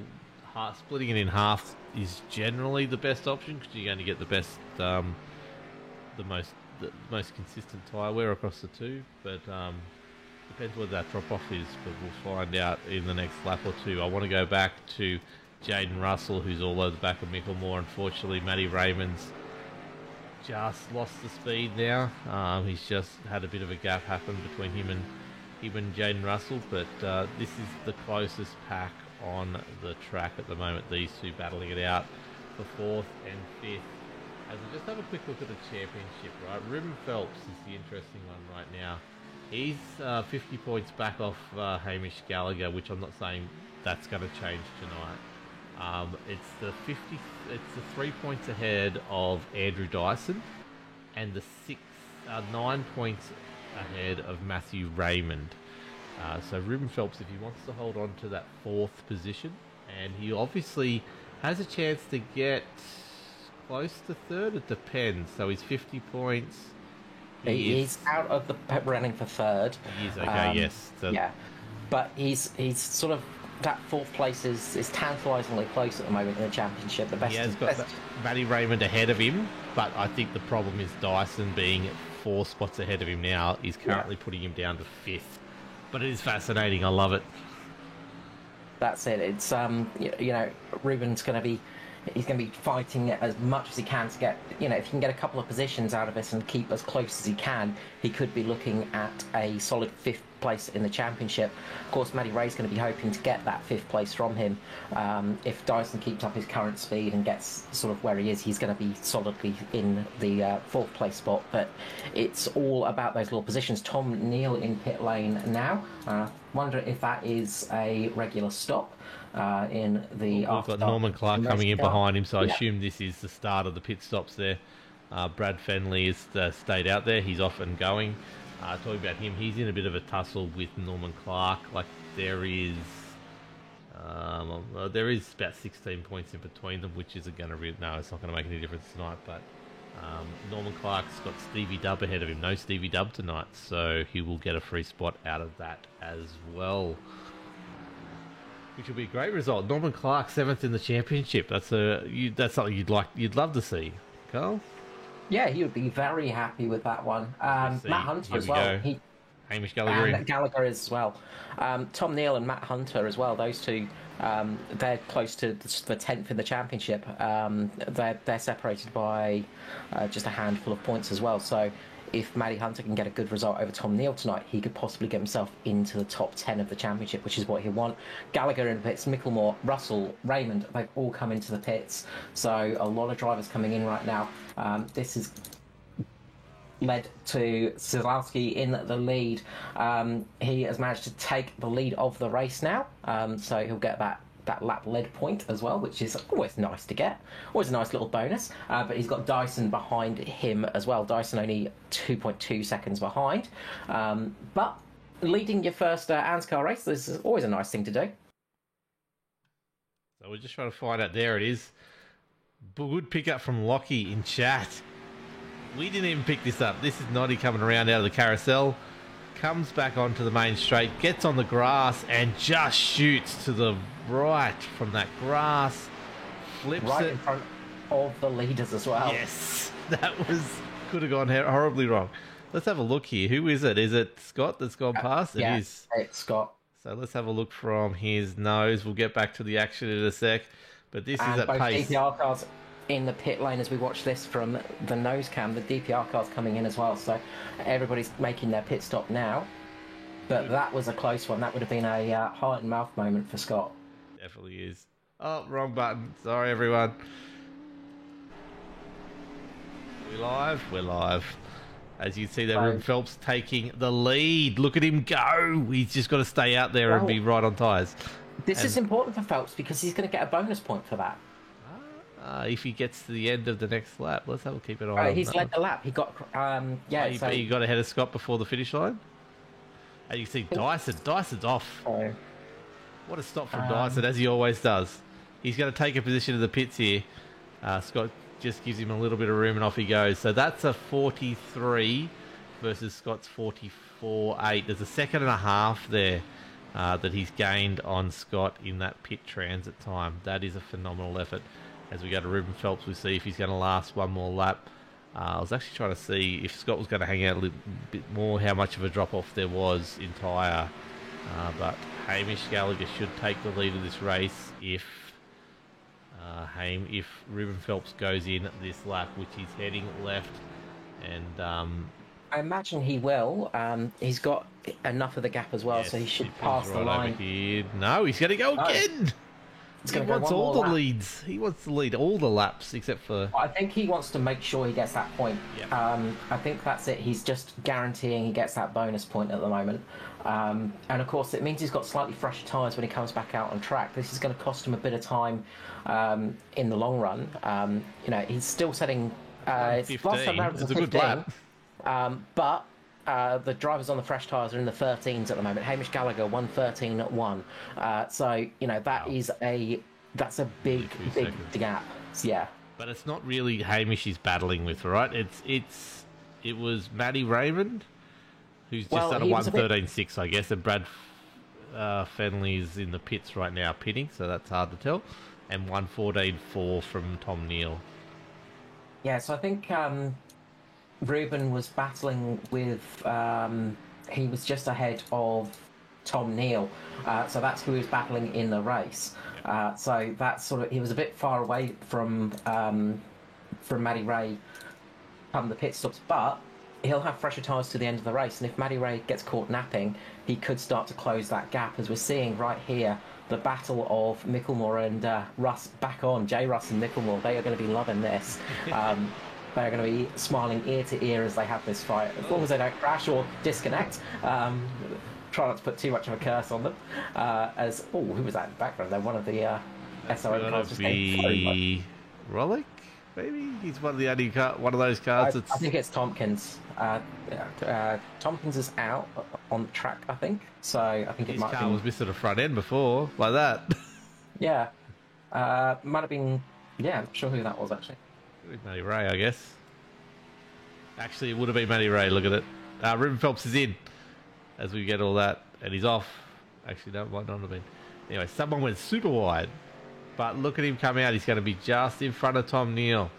splitting it in half is generally the best option, because you're going to get the best, the most consistent tyre wear across the two. But depends where that drop off is. But we'll find out in the next lap or two. I want to go back to Jaden Russell, who's all over the back of Micklemore. Unfortunately, Matty Raymond's just lost the speed now. He's just had a bit of a gap happen between him and Jaden Russell, but this is the closest pack on the track at the moment. These two battling it out for 4th and 5th. As we just have a quick look at the championship, right? Ruben Phelps is the interesting one right now. He's 50 points back off Hamish Gallagher, which I'm not saying that's going to change tonight. It's the 3 points ahead of Andrew Dyson, and the 9 points ahead of Matthew Raymond. So Ruben Phelps, if he wants to hold on to that 4th position, and he obviously has a chance to get close to 3rd, it depends. So he's 50 points. He's out of the running for 3rd. He is, okay, yes. So, yeah, but he's sort of, that 4th place is tantalisingly close at the moment in the championship. The best. He has got Matty Raymond ahead of him, but I think the problem is Dyson being 4 spots ahead of him now is currently putting him down to 5th. But it is fascinating. I love it. That's it. It's Ruben's going to be fighting as much as he can to get, if he can get a couple of positions out of this and keep as close as he can, he could be looking at a solid 5th place in the championship. Of course, Matty Ray's going to be hoping to get that 5th place from him. If Dyson keeps up his current speed and gets sort of where he is, he's going to be solidly in the 4th place spot. But it's all about those little positions. Tom Neal in pit lane now. Wonder if that is a regular stop. In the we've got Norman Clark coming in behind him, so I assume this is the start of the pit stops there. Brad Fenley has stayed out there. He's off and going. Talking about him, he's in a bit of a tussle with Norman Clark. Like there is about 16 points in between them, which isn't going to no, it's not going to make any difference tonight. But Norman Clark's got Stevie Dubb ahead of him. No Stevie Dubb tonight, so he will get a free spot out of that as well, which will be a great result. Norman Clark 7th in the championship. That's something you'd love to see, Carl. Yeah, he would be very happy with that one. Matt Hunter as well. Hamish Gallagher And Gallagher as well. Tom Neal and Matt Hunter as well. Those two, they're close to the 10th in the championship. They're separated by just a handful of points as well. So if Matty Hunter can get a good result over Tom Neal tonight, he could possibly get himself into the top 10 of the championship, which is what he'll want. Gallagher in the pits, Micklemore, Russell, Raymond, they've all come into the pits. So a lot of drivers coming in right now. This is led to Szalowski in the lead. He has managed to take the lead of the race now, so he'll get that lap lead point as well, which is always nice to get. Always a nice little bonus. But he's got Dyson behind him as well. Dyson only 2.2 seconds behind. But leading your first ANSCAR race, this is always a nice thing to do. So we're just trying to find out. There it is. Good pickup from Lockie in chat. We didn't even pick this up. This is Noddy coming around out of the carousel. Comes back onto the main straight. Gets on the grass and just shoots to the right from that grass. Flips right it. in front of the leaders as well. Yes. That could have gone horribly wrong. Let's have a look here. Who is it? Is it Scott that's gone past? Yeah, it is. It's Scott. So let's have a look from his nose. We'll get back to the action in a sec. But this is at both pace. DPR cars in the pit lane as we watch this from the nose cam. The DPR car's coming in as well, so everybody's making their pit stop now. But that was a close one. That would have been a heart and mouth moment for Scott. Definitely is. Oh, wrong button. Sorry, everyone. We live? We're live. As you can see there, Ruben Phelps taking the lead. Look at him go. He's just got to stay out there and be right on tyres. This is important for Phelps because he's going to get a bonus point for that. If he gets to the end of the next lap, let's have a keep an eye on he's that. led the lap. He got, so he got ahead of Scott before the finish line. And you can see Dyson. Dyson's off. What a stop from Dyson, as he always does. He's going to take a position in the pits here. Scott just gives him a little bit of room and off he goes. So that's a 43 versus Scott's 44.8. There's a second and a half there that he's gained on Scott in that pit transit time. That is a phenomenal effort. As we go to Ruben Phelps, we see if he's going to last one more lap. I was actually trying to see if Scott was going to hang out a little bit more, how much of a drop-off there was in tyre. But Hamish Gallagher should take the lead of this race if Ruben Phelps goes in this lap, which he's heading left. And I imagine he will. He's got enough of the gap as well, so he should pass the line. Over here. No, he's going to go again. He wants all the leads. He wants to lead all the laps except for... I think he wants to make sure he gets that point. Yep. I think that's it. He's just guaranteeing he gets that bonus point at the moment. And of course, it means he's got slightly fresher tyres when he comes back out on track. This is going to cost him a bit of time in the long run. He's still setting... last time round was a good lap. But the drivers on the fresh tyres are in the 13s at the moment. Hamish Gallagher 1:13.1. That's a big gap. Yeah. But it's not really Hamish he's battling with, right? It was Matty Raymond who's just at a 1:13.6, I guess, and Brad Fenley's in the pits right now pitting, so that's hard to tell. And 1:14.4 from Tom Neal. Yeah, so I think Ruben was battling with... he was just ahead of Tom Neal, so that's who he was battling in the race. So that's sort of... He was a bit far away from Matty Ray come the pit stops, but he'll have fresher tyres to the end of the race, and if Matty Ray gets caught napping, he could start to close that gap, as we're seeing right here. The battle of Micklemore and Russ back on. J. Russ and Micklemore, they are going to be loving this. They're going to be smiling ear to ear as they have this fight, as long as they don't crash or disconnect. Try not to put too much of a curse on them. Who was that in the background? They're one of the SRM cars just came Rollick, maybe? He's one of the only one of those cars I think it's Tompkins. Tompkins is out on the track, I think. So I think his it might car be... was missing a front end before, like that. Yeah. Might have been... Yeah, I'm not sure who that was, actually. Matty Ray, I guess. Actually, it would have been Matty Ray. Look at it. Ruben Phelps is in as we get all that, and he's off. Actually, no, it might not have been. Anyway, someone went super wide, but look at him come out. He's going to be just in front of Tom Neal.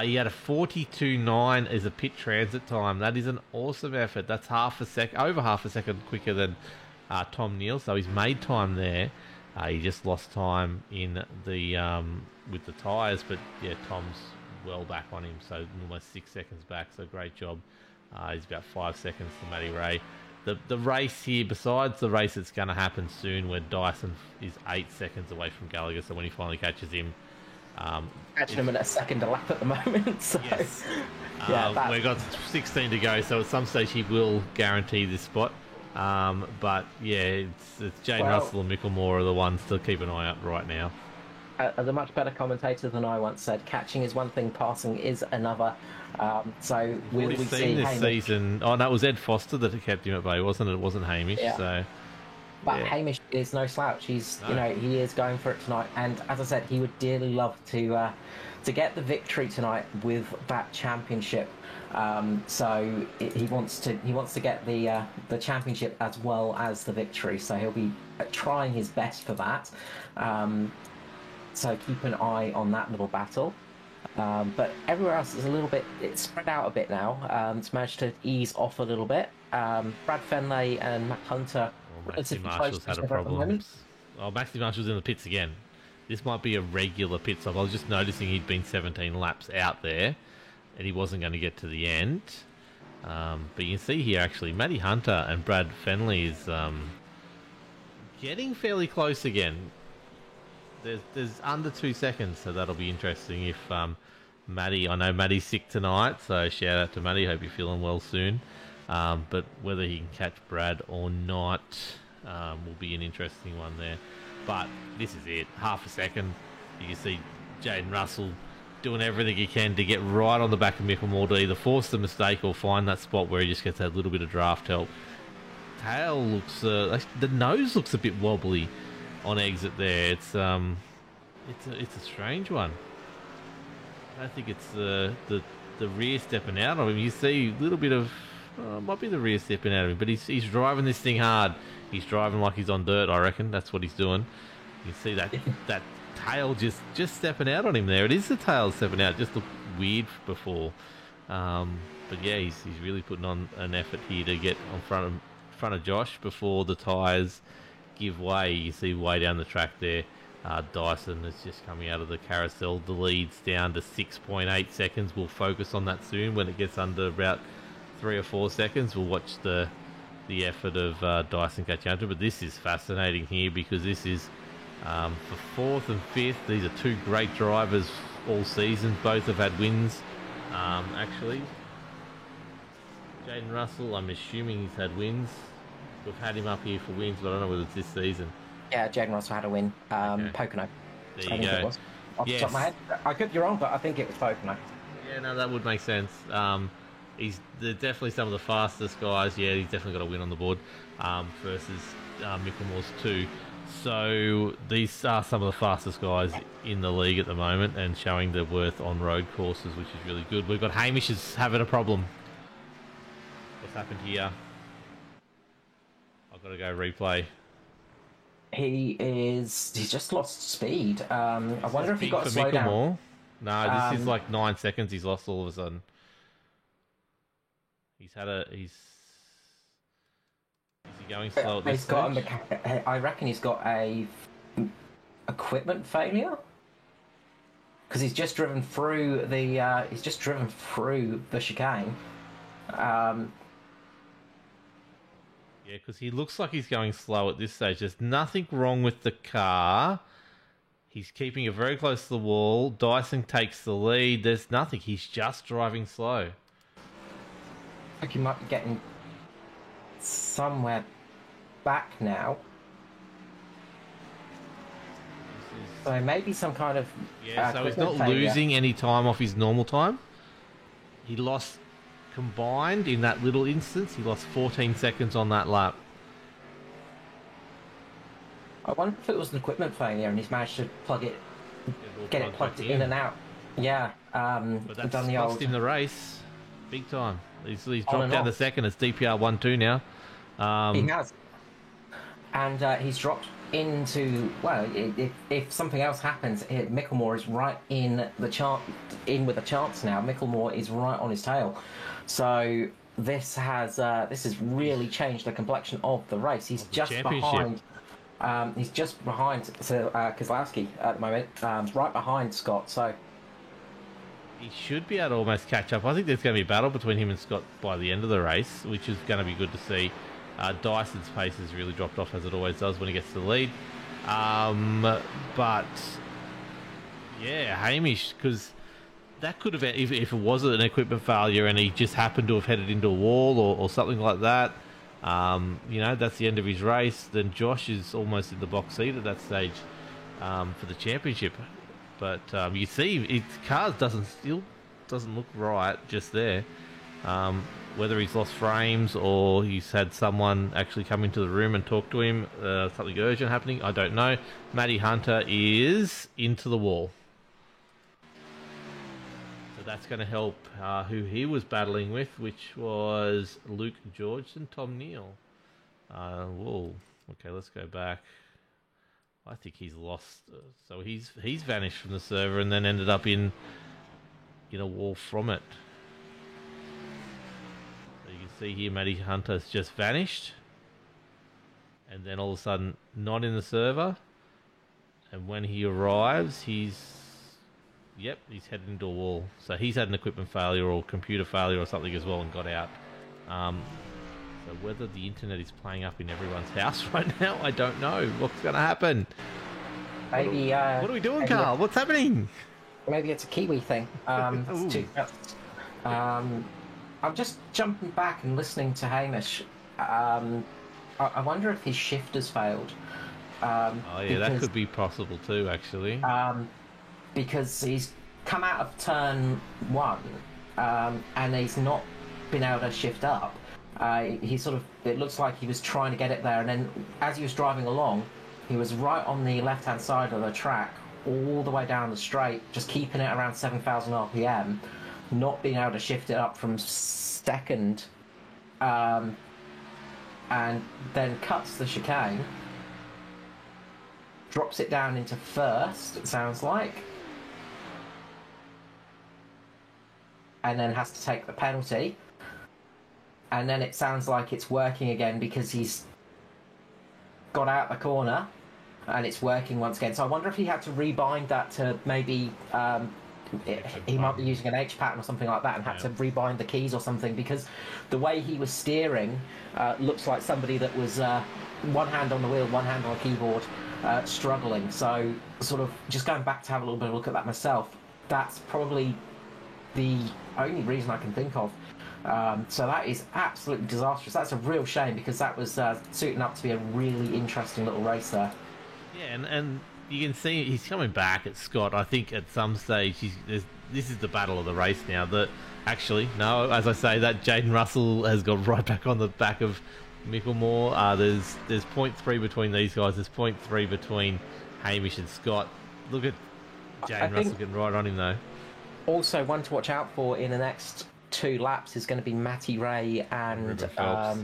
He had a 42.9 as a pit transit time. That is an awesome effort. That's over half a second quicker than Tom Neal. So he's made time there. He just lost time in the with the tyres, but yeah, Tom's well back on him, so almost 6 seconds back. So great job. He's about 5 seconds to Matty Ray. The race here, besides the race that's going to happen soon, where Dyson is 8 seconds away from Gallagher, so when he finally catches him, catching him in a second a lap at the moment. So yes. yeah, we've got 16 to go, so at some stage he will guarantee this spot. But yeah, it's Jane Russell and Mickelmore are the ones to keep an eye out right now. As a much better commentator than I once said, catching is one thing, passing is another. So will we see this Hamish season? Oh no, it was Ed Foster that kept him at bay, wasn't it? It wasn't Hamish. Yeah. So, but yeah. Hamish is no slouch. He's he is going for it tonight, and as I said, he would dearly love to get the victory tonight with that championship. So he wants to get the championship as well as the victory. So he'll be trying his best for that. So keep an eye on that little battle. But everywhere else is it's spread out a bit now. It's managed to ease off a little bit. Brad Fenley and Matt Hunter. Maxi Marshall's had a problem. Oh, Maxi Marshall's in the pits again. This might be a regular pit stop. I was just noticing he'd been 17 laps out there, and he wasn't going to get to the end. But you can see here, actually, Matty Hunter and Brad Fenley is getting fairly close again. There's under 2 seconds, so that'll be interesting if Matty... I know Matty's sick tonight, so shout out to Matty. Hope you're feeling well soon. But whether he can catch Brad or not will be an interesting one there. But this is it. Half a second. You can see Jaden Russell doing everything he can to get right on the back of Mickelmore to either force the mistake or find that spot where he just gets that little bit of draft help. Tail looks... the nose looks a bit wobbly on exit there. It's a strange one. I don't think it's the rear stepping out of him. You see a little bit of... might be the rear stepping out of him, but he's driving this thing hard. He's driving like he's on dirt, I reckon. That's what he's doing. You see that tail just stepping out on him there. It is the tail stepping out. Just looked weird before. But yeah, he's really putting on an effort here to get on front of Josh before the tyres give way. You see way down the track there. Dyson is just coming out of the carousel. The lead's down to 6.8 seconds. We'll focus on that soon when it gets under about 3 or 4 seconds. We'll watch the effort of Dyson catching up to. But this is fascinating here because this is for 4th and 5th. These are two great drivers all season. Both have had wins. Actually, Jaden Russell, I'm assuming he's had wins. We've had him up here for wins, but I don't know whether it's this season. Yeah, Jaden Russell had a win. Okay. Pocono. There you go. It was. Off the top of my head. I could be wrong, but I think it was Pocono. Yeah, no, that would make sense. They're definitely some of the fastest guys. Yeah, he's definitely got a win on the board versus Mickelmore's 2. So these are some of the fastest guys in the league at the moment and showing their worth on road courses, which is really good. We've got Hamish is having a problem. What's happened here? I've got to go replay. He's just lost speed. I wonder if he got slowed down. No, this is like 9 seconds he's lost all of a sudden. Is he going slow at this stage? I reckon he's got a equipment failure because he's just driven through the chicane. Yeah, because he looks like he's going slow at this stage. There's nothing wrong with the car. He's keeping it very close to the wall. Dyson takes the lead. There's nothing. He's just driving slow. I think he might be getting somewhere back now. So maybe some kind of... Yeah, so he's not losing any time off his normal time. He lost... Combined in that little instance, he lost 14 seconds on that lap. I wonder if it was an equipment failure and he's managed to get it plugged in and out. Yeah, but that's cost him the race, big time. He's dropped down the second. It's DPR 1-2 now. He has, and he's dropped into, well, if something else happens, Micklemore is right in the in with a chance now. Micklemore is right on his tail, so this has really changed the complexion of the race. He's just behind. He's just behind Keselowski at the moment. Right behind Scott. So he should be able to almost catch up. I think there's going to be a battle between him and Scott by the end of the race, which is going to be good to see. Dyson's pace has really dropped off, as it always does when he gets to the lead. But yeah, Hamish, because that could have, if it was an equipment failure and he just happened to have headed into a wall or something like that, that's the end of his race. Then Josh is almost in the box seat at that stage for the championship. But you see, his car still doesn't look right just there. Whether he's lost frames or he's had someone actually come into the room and talk to him, something urgent happening, I don't know. Matty Hunter is into the wall. So that's going to help who he was battling with, which was Luke George and Tom Neal. Whoa. Okay, let's go back. I think he's lost. So he's vanished from the server and then ended up in a wall from it. So you can see here, Matty Hunter's just vanished, and then all of a sudden not in the server. And when he arrives, he's headed into a wall. So he's had an equipment failure or computer failure or something as well and got out. So whether the internet is playing up in everyone's house right now, I don't know. What's going to happen? Maybe. What are we doing, Carl? What's happening? Maybe it's a Kiwi thing. I'm just jumping back and listening to Hamish. I wonder if his shift has failed. That could be possible too, actually. Because he's come out of turn 1, and he's not been able to shift up. It looks like he was trying to get it there, and then as he was driving along, he was right on the left-hand side of the track, all the way down the straight, just keeping it around 7,000 RPM, not being able to shift it up from second, and then cuts the chicane, drops it down into first, it sounds like, and then has to take the penalty. And then it sounds like it's working again because he's got out the corner and it's working once again. So I wonder if he had to rebind that to maybe he might be using an H pattern or something like that and had to rebind the keys or something, because the way he was steering looks like somebody that was one hand on the wheel, one hand on the keyboard, struggling. So sort of just going back to have a little bit of a look at that myself, that's probably the only reason I can think of. So that is absolutely disastrous. That's a real shame because that was suiting up to be a really interesting little race there. Yeah, and you can see he's coming back at Scott. I think at some stage this is the battle of the race now. That actually, no, as I say, that Jaden Russell has got right back on the back of Micklemore. There's 0.3 between these guys. There's 0.3 between Hamish and Scott. Look at Jaden Russell getting right on him though. Also, one to watch out for in the next 2 laps is going to be Matty Ray and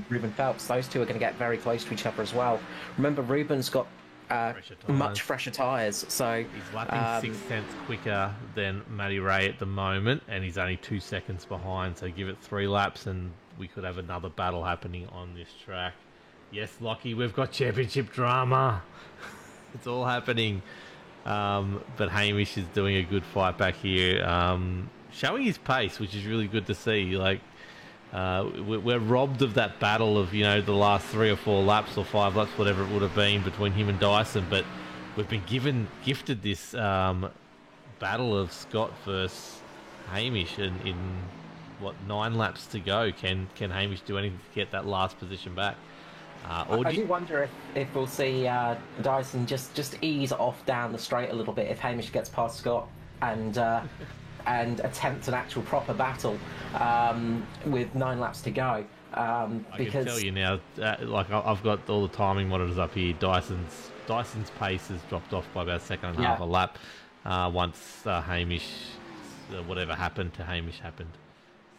Ruben Phelps. Those two are going to get very close to each other as well. Remember, Ruben's got much fresher tyres, so he's lapping 6 tenths quicker than Matty Ray at the moment, and he's only 2 seconds behind. So give it 3 laps, and we could have another battle happening on this track. Yes, Lockie, we've got championship drama. It's all happening. But Hamish is doing a good fight back here. Showing his pace, which is really good to see. Like, we're robbed of that battle of, the last 3 or 4 laps or 5 laps, whatever it would have been between him and Dyson, but we've been gifted this battle of Scott versus Hamish in what, 9 laps to go. Can Hamish do anything to get that last position back? I do wonder if we'll see Dyson just ease off down the straight a little bit if Hamish gets past Scott and attempt an actual proper battle with 9 laps to go. I can tell you now, I've got all the timing monitors up here. Dyson's pace has dropped off by about a second and a half a lap once Hamish, whatever happened to Hamish happened.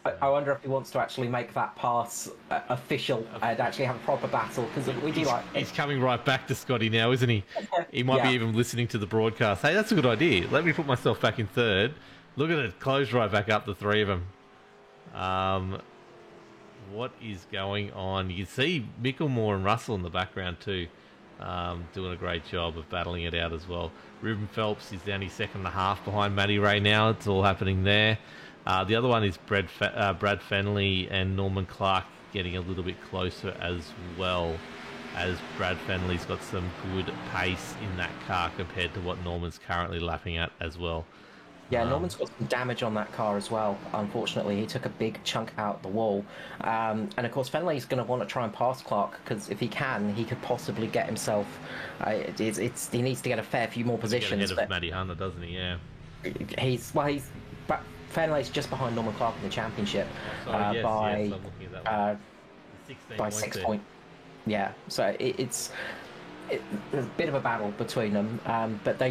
I wonder if he wants to actually make that pass official and actually have a proper battle, because we do like. He's coming right back to Scotty now, isn't he? He might be even listening to the broadcast. Hey, that's a good idea. Let me put myself back in third. Look at it, close right back up, the three of them. What is going on? You can see Mickelmore and Russell in the background too, doing a great job of battling it out as well. Ruben Phelps is down his second and a half behind Matty Ray now. It's all happening there. The other one is Brad Fenley and Norman Clark getting a little bit closer as well, as Brad Fenley's got some good pace in that car compared to what Norman's currently lapping at as well. Yeah, Norman's got some damage on that car as well, unfortunately. He took a big chunk out the wall. And of course, Fenley's going to want to try and pass Clark, because if he can, he could possibly get himself... he needs to get a fair few more positions. Ahead of Matty Hunter, doesn't he? Yeah. Fenley's just behind Norman Clark in the championship by 6 points. Yeah, so it's a bit of a battle between them, but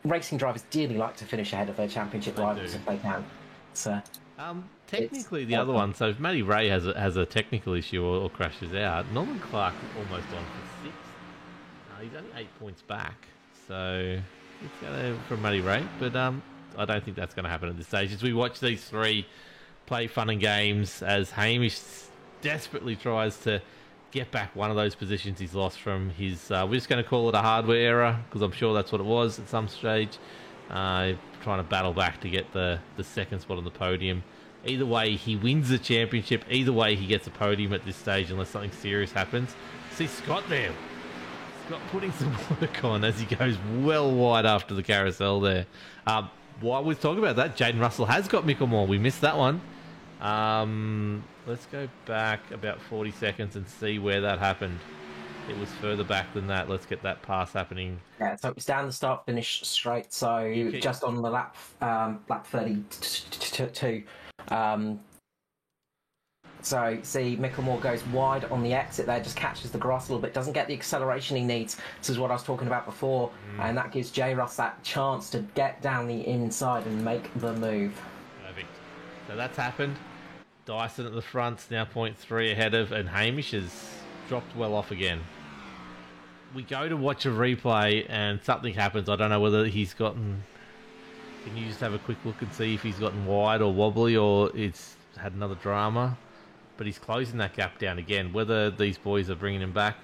racing drivers dearly like to finish ahead of their championship rivals if they can. So, technically, the other one. So if Matty Ray has a technical issue or crashes out, Norman Clark almost on for 6. He's only 8 points back, so it's going to from Matty Ray, but I don't think that's going to happen at this stage. As we watch these three play fun and games, as Hamish desperately tries to get back one of those positions he's lost from his... we're just going to call it a hardware error, because I'm sure that's what it was at some stage. Trying to battle back to get the second spot on the podium. Either way, he wins the championship. Either way, he gets a podium at this stage, unless something serious happens. See Scott there. Scott putting some work on as he goes well wide after the carousel there. While we're talking about that, Jaden Russell has got Mickelmore. We missed that one. Let's go back about 40 seconds and see where that happened. It was further back than that. Let's get that pass happening. Yeah, so it's down the start finish straight. So just on the lap 32. So see, Mickelmore goes wide on the exit there, just catches the grass a little bit, doesn't get the acceleration he needs. This is what I was talking about before, and that gives J. Russ that chance to get down the inside and make the move. Perfect. So that's happened. Dyson at the front's now 0.3 ahead of, and Hamish has dropped well off again. We go to watch a replay and something happens. I don't know whether he's gotten... Can you just have a quick look and see if he's gotten wide or wobbly or it's had another drama? But he's closing that gap down again. Whether these boys are bringing him back,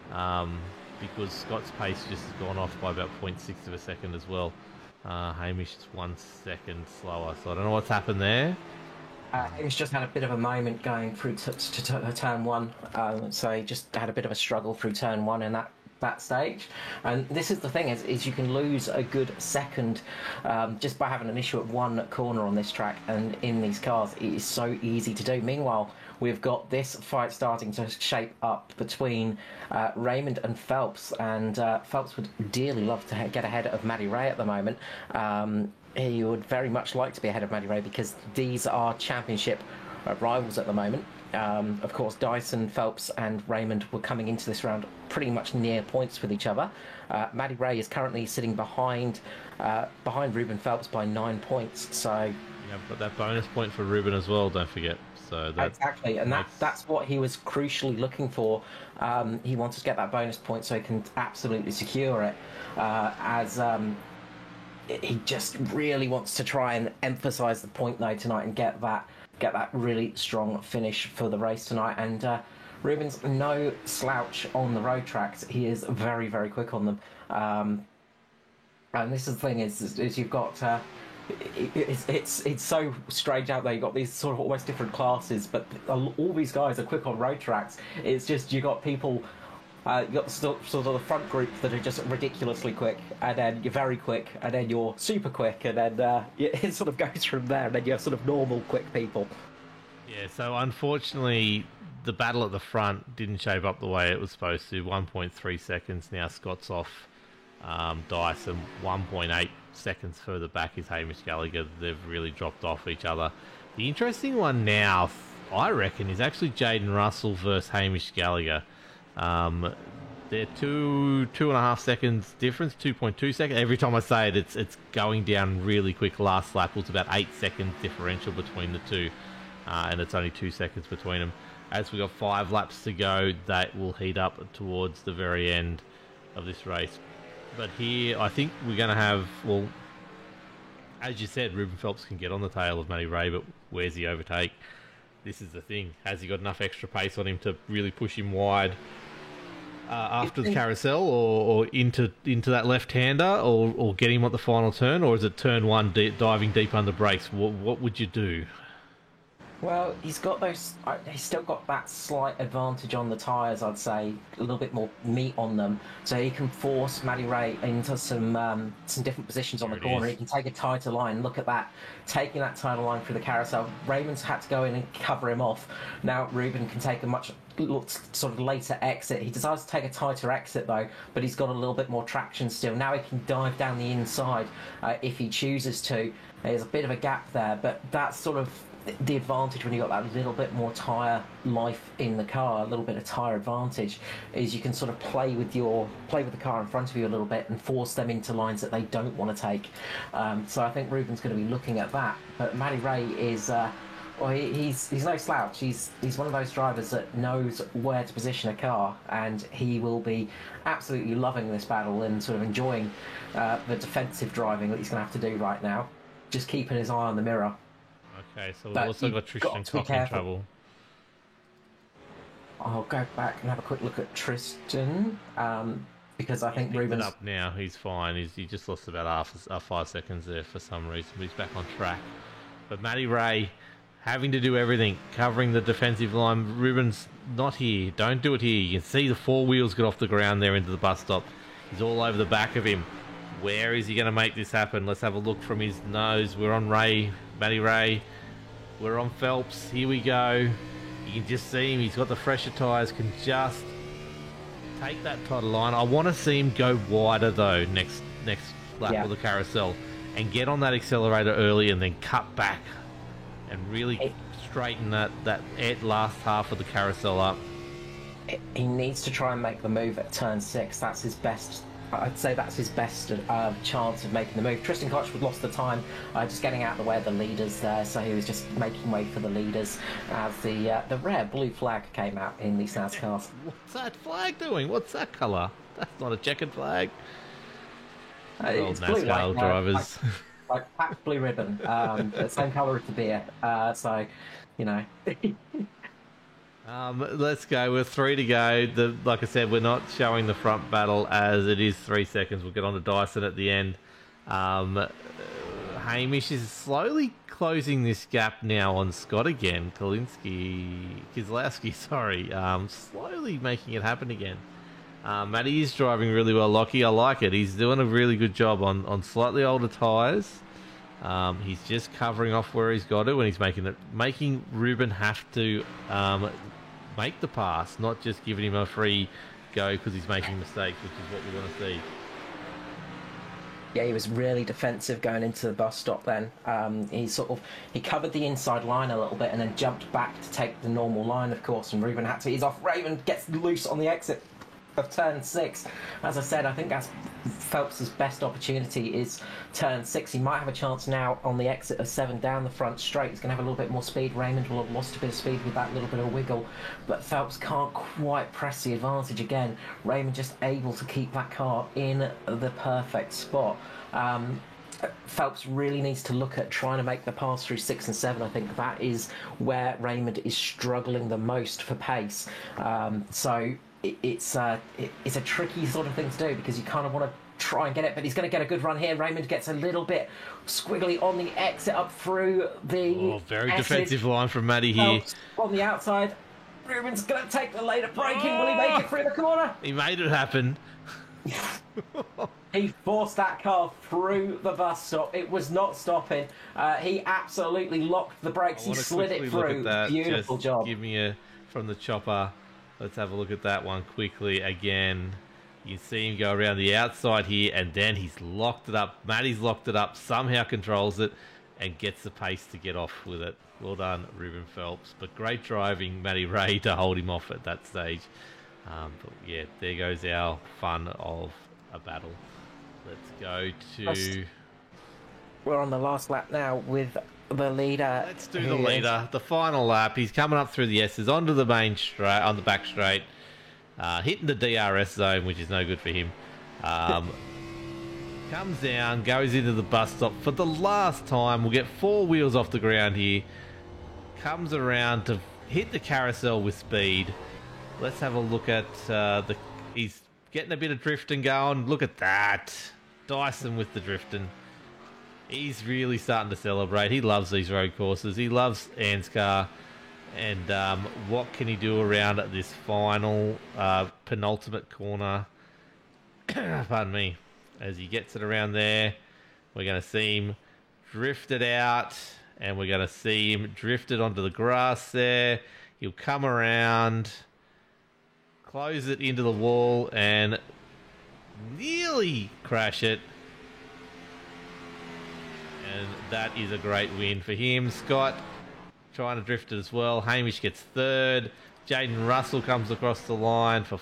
because Scott's pace just has gone off by about 0.6 of a second as well. Hamish is 1 second slower, so I don't know what's happened there. Hamish just had a bit of a moment going through to turn one, so he just had a bit of a struggle through turn one in that stage. And this is the thing, is you can lose a good second just by having an issue at one corner on this track, and in these cars it is so easy to do. Meanwhile, we've got this fight starting to shape up between Raymond and Phelps, and Phelps would dearly love to get ahead of Matty Ray at the moment. He would very much like to be ahead of Matty Ray, because these are championship rivals at the moment. Of course, Dyson, Phelps and Raymond were coming into this round pretty much near points with each other. Matty Ray is currently sitting behind Ruben Phelps by 9 points. So yeah, but that bonus point for Ruben as well, don't forget. So that exactly, and that's what he was crucially looking for. He wanted to get that bonus point so he can absolutely secure it. He just really wants to try and emphasise the point though tonight and get that really strong finish for the race tonight. And Ruben's no slouch on the road tracks. He is very, very quick on them. And this is the thing is you've got it's so strange out there. You've got these sort of almost different classes, but all these guys are quick on road tracks. It's just you got people. You got sort of the front group that are just ridiculously quick, and then you're very quick, and then you're super quick, and then it sort of goes from there, and then you have sort of normal quick people. Yeah, so unfortunately, the battle at the front didn't shape up the way it was supposed to. 1.3 seconds now, Scott's off Dyson. 1.8 seconds further back is Hamish Gallagher. They've really dropped off each other. The interesting one now, I reckon, is actually Jaden Russell versus Hamish Gallagher. They're 2.5 seconds difference, 2.2 seconds. Every time I say it, it's going down really quick. Last lap was about 8 seconds differential between the two. and it's only 2 seconds between them. As we got 5 laps to go, that will heat up towards the very end of this race. But here, I think we're going to have, well, as you said, Ruben Phelps can get on the tail of Matty Ray, but where's the overtake? This is the thing. Has he got enough extra pace on him to really push him wide after the carousel, or into that left-hander, or get him at the final turn, or is it turn one diving deep under brakes? What would you do? Well, he's got those. He's still got that slight advantage on the tyres, I'd say, a little bit more meat on them, so he can force Matty Ray into some different positions on the corner. He can take a tighter line. Look at that, taking that tighter line through the carousel. Raymond's had to go in and cover him off. Now Ruben can take a much sort of later exit. He decides to take a tighter exit though, but he's got a little bit more traction still. Now he can dive down the inside if he chooses to. There's a bit of a gap there, but that's sort of the advantage when you've got that little bit more tyre life in the car, a little bit of tyre advantage, is you can sort of play with the car in front of you a little bit and force them into lines that they don't want to take. So I think Ruben's going to be looking at that. But Matty Ray is, he's no slouch. He's one of those drivers that knows where to position a car, and he will be absolutely loving this battle and sort of enjoying the defensive driving that he's going to have to do right now, just keeping his eye on the mirror. Okay, so we've also got Tristan Cock in trouble. I'll go back and have a quick look at Tristan, because I think Ruben's up now. He's fine. He just lost about 5 seconds there for some reason, but he's back on track. But Matty Ray having to do everything, covering the defensive line. Ruben's not here. Don't do it here. You can see the 4 wheels get off the ground there into the bus stop. He's all over the back of him. Where is he going to make this happen? Let's have a look from his nose. We're on Ray, Matty Ray. We're on Phelps. Here we go. You can just see him. He's got the fresher tyres. Can just take that tighter line. I want to see him go wider though next lap of the carousel, and get on that accelerator early, and then cut back and really straighten that last half of the carousel up. He needs to try and make the move at turn 6. That's his best. I'd say that's his best chance of making the move. Tristan Cotchwood lost the time, just getting out of the way of the leaders there, so he was just making way for the leaders as the rare blue flag came out in these NASCARs. What's that flag doing? What's that colour? That's not a checkered flag. It's blue, NASCAR drivers. like packed blue ribbon, the same colour as the beer. So, you know. Let's go. We're 3 to go. Like I said, we're not showing the front battle as it is 3 seconds. We'll get on to Dyson at the end. Hamish is slowly closing this gap now on Scott again. Keselowski, sorry. Slowly making it happen again. Matty is driving really well, Lockie. I like it. He's doing a really good job on slightly older tyres. He's just covering off where he's got to, and he's making Ruben have to make the pass, not just giving him a free go because he's making mistakes, which is what we want to see. Yeah, he was really defensive going into the bus stop then. He covered the inside line a little bit and then jumped back to take the normal line, of course, and Ruben had to ease off. Raven gets loose on the exit of turn 6. As I said, I think that's Phelps' best opportunity is turn 6. He might have a chance now on the exit of 7 down the front straight. He's going to have a little bit more speed. Raymond will have lost a bit of speed with that little bit of wiggle, but Phelps can't quite press the advantage again. Raymond just able to keep that car in the perfect spot. Phelps really needs to look at trying to make the pass through 6 and 7. I think that is where Raymond is struggling the most for pace. It's a tricky sort of thing to do because you kind of want to try and get it, but he's going to get a good run here. Raymond gets a little bit squiggly on the exit up through the very defensive line from Matty here. On the outside, Ruben's going to take the later braking. Will he make it through the corner? He made it happen. He forced that car through the bus stop. It was not stopping. He absolutely locked the brakes. He slid it through. Beautiful job. Give me from the chopper. Let's have a look at that one quickly again. You can see him go around the outside here, and then he's locked it up. Matty's locked it up, somehow controls it, and gets the pace to get off with it. Well done, Ruben Phelps. But great driving, Matty Ray, to hold him off at that stage. But yeah, there goes our fun of a battle. Let's go to... We're on the last lap now with the leader. Let's do the leader. The final lap. He's coming up through the S's onto the main straight, on the back straight, hitting the DRS zone, which is no good for him. Comes down, goes into the bus stop for the last time. We'll get 4 wheels off the ground here. Comes around to hit the carousel with speed. Let's have a look at he's getting a bit of drifting going. Look at that. Dyson with the drifting. He's really starting to celebrate. He loves these road courses. He loves Anscar. And what can he do around at this final penultimate corner? Pardon me. As he gets it around there, we're going to see him drifted out. And we're going to see him drifted onto the grass there. He'll come around, close it into the wall, and nearly crash it. And that is a great win for him. Scott trying to drift it as well. Hamish gets 3rd. Jaden Russell comes across the line for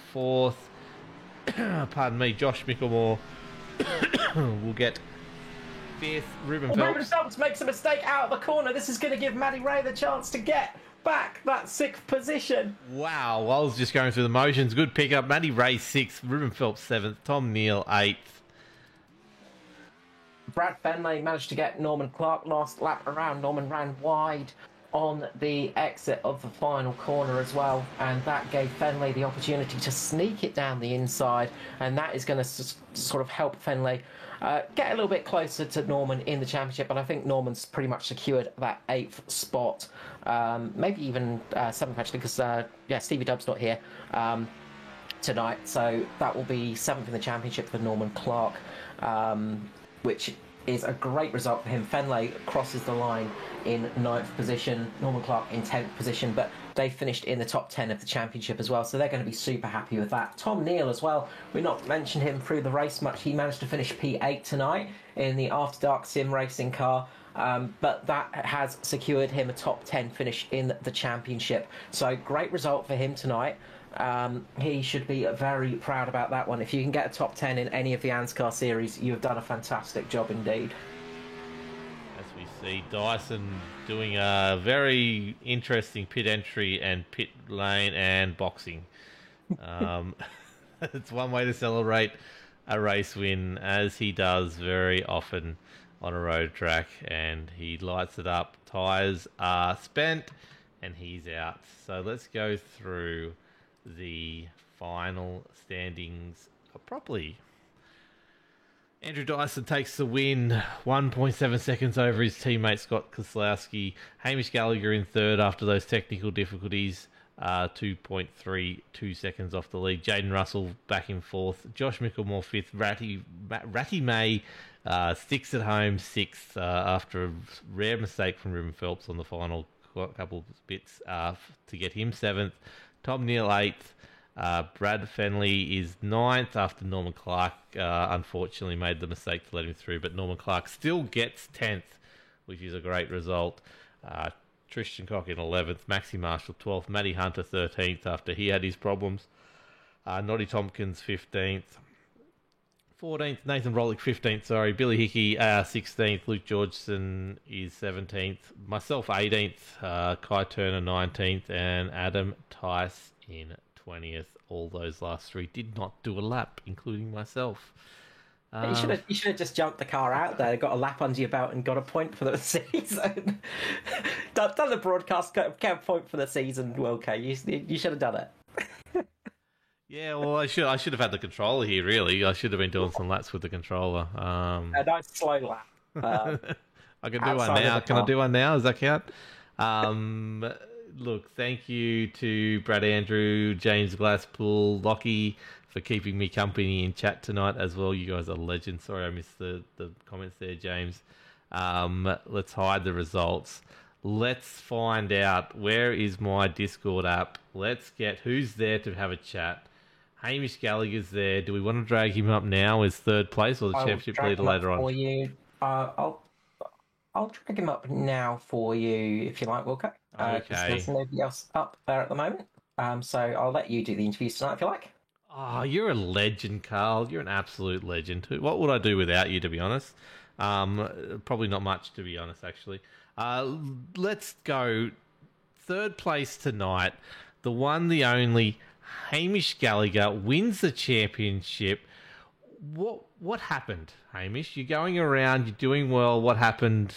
4th. Pardon me, Josh Mickelmore will get 5th. Ruben Phelps makes a mistake out of the corner. This is going to give Matty Ray the chance to get back that 6th position. Wow, I was just going through the motions. Good pickup. Matty Ray 6th. Ruben Phelps 7th. Tom Neal 8th. Brad Fenley managed to get Norman Clark last lap around. Norman ran wide on the exit of the final corner as well, and that gave Fenley the opportunity to sneak it down the inside, and that is going to sort of help Fenley get a little bit closer to Norman in the championship. And I think Norman's pretty much secured that 8th spot, maybe even 7th actually, because Stevie Dubb's not here tonight, so that will be 7th in the championship for Norman Clark, which is a great result for him. Fenley crosses the line in 9th position, Norman Clark in 10th position, but they finished in the top 10 of the championship as well, so they're going to be super happy with that. Tom Neal as well, we've not mentioned him through the race much. He managed to finish P8 tonight in the After Dark sim racing car, but that has secured him a top 10 finish in the championship. So great result for him tonight. He should be very proud about that one. If you can get a top 10 in any of the Anscar series, you have done a fantastic job indeed. As we see Dyson doing a very interesting pit entry and pit lane and boxing. It's one way to celebrate a race win, as he does very often on a road track, and he lights it up. Tyres are spent and he's out. So let's go through the final standings properly. Andrew Dyson takes the win, 1.7 seconds over his teammate Scott Kozlowski. Hamish Gallagher in 3rd after those technical difficulties, 2.32 seconds off the lead. Jaden Russell back in 4th. Josh Mickelmore 5th. Ratty May sticks at home 6th after a rare mistake from Ruben Phelps on the final couple of bits to get him 7th. Tom Neal 8th. Brad Fenley is 9th after Norman Clark unfortunately made the mistake to let him through, but Norman Clark still gets 10th, which is a great result. Tristan Cock in 11th, Maxi Marshall 12th, Matty Hunter 13th after he had his problems. Noddy Tompkins 15th. 14th, Nathan Rolick 15th, sorry. Billy Hickey 16th, Luke Georgeson is 17th, myself 18th, Kai Turner 19th, and Adam Tice in 20th. All those last 3 did not do a lap, including myself. You should have just jumped the car out there, got a lap under your belt, and got a point for the season. done the broadcast, got a point for the season. Well, okay, you should have done it. Yeah, well, I should have had the controller here. Really, I should have been doing some laps with the controller. A nice slow lap. I can do one now. Can I do one now? Does that count? Look, thank you to Brad Andrew, James Glasspool, Lockie for keeping me company in chat tonight as well. You guys are legends. Sorry I missed the comments there, James. Let's hide the results. Let's find out, where is my Discord app? Let's get who's there to have a chat. Hamish Gallagher's there. Do we want to drag him up now as 3rd place, or the championship leader later on? For you. I'll drag him up now for you if you like, Wilco. Okay. There's nobody else up there at the moment. So I'll let you do the interviews tonight if you like. Oh, you're a legend, Carl. You're an absolute legend. What would I do without you, to be honest? Probably not much, to be honest, actually. Let's go third place tonight. The one, the only, Hamish Gallagher wins the championship. What happened, Hamish? You're going around, you're doing well. What happened?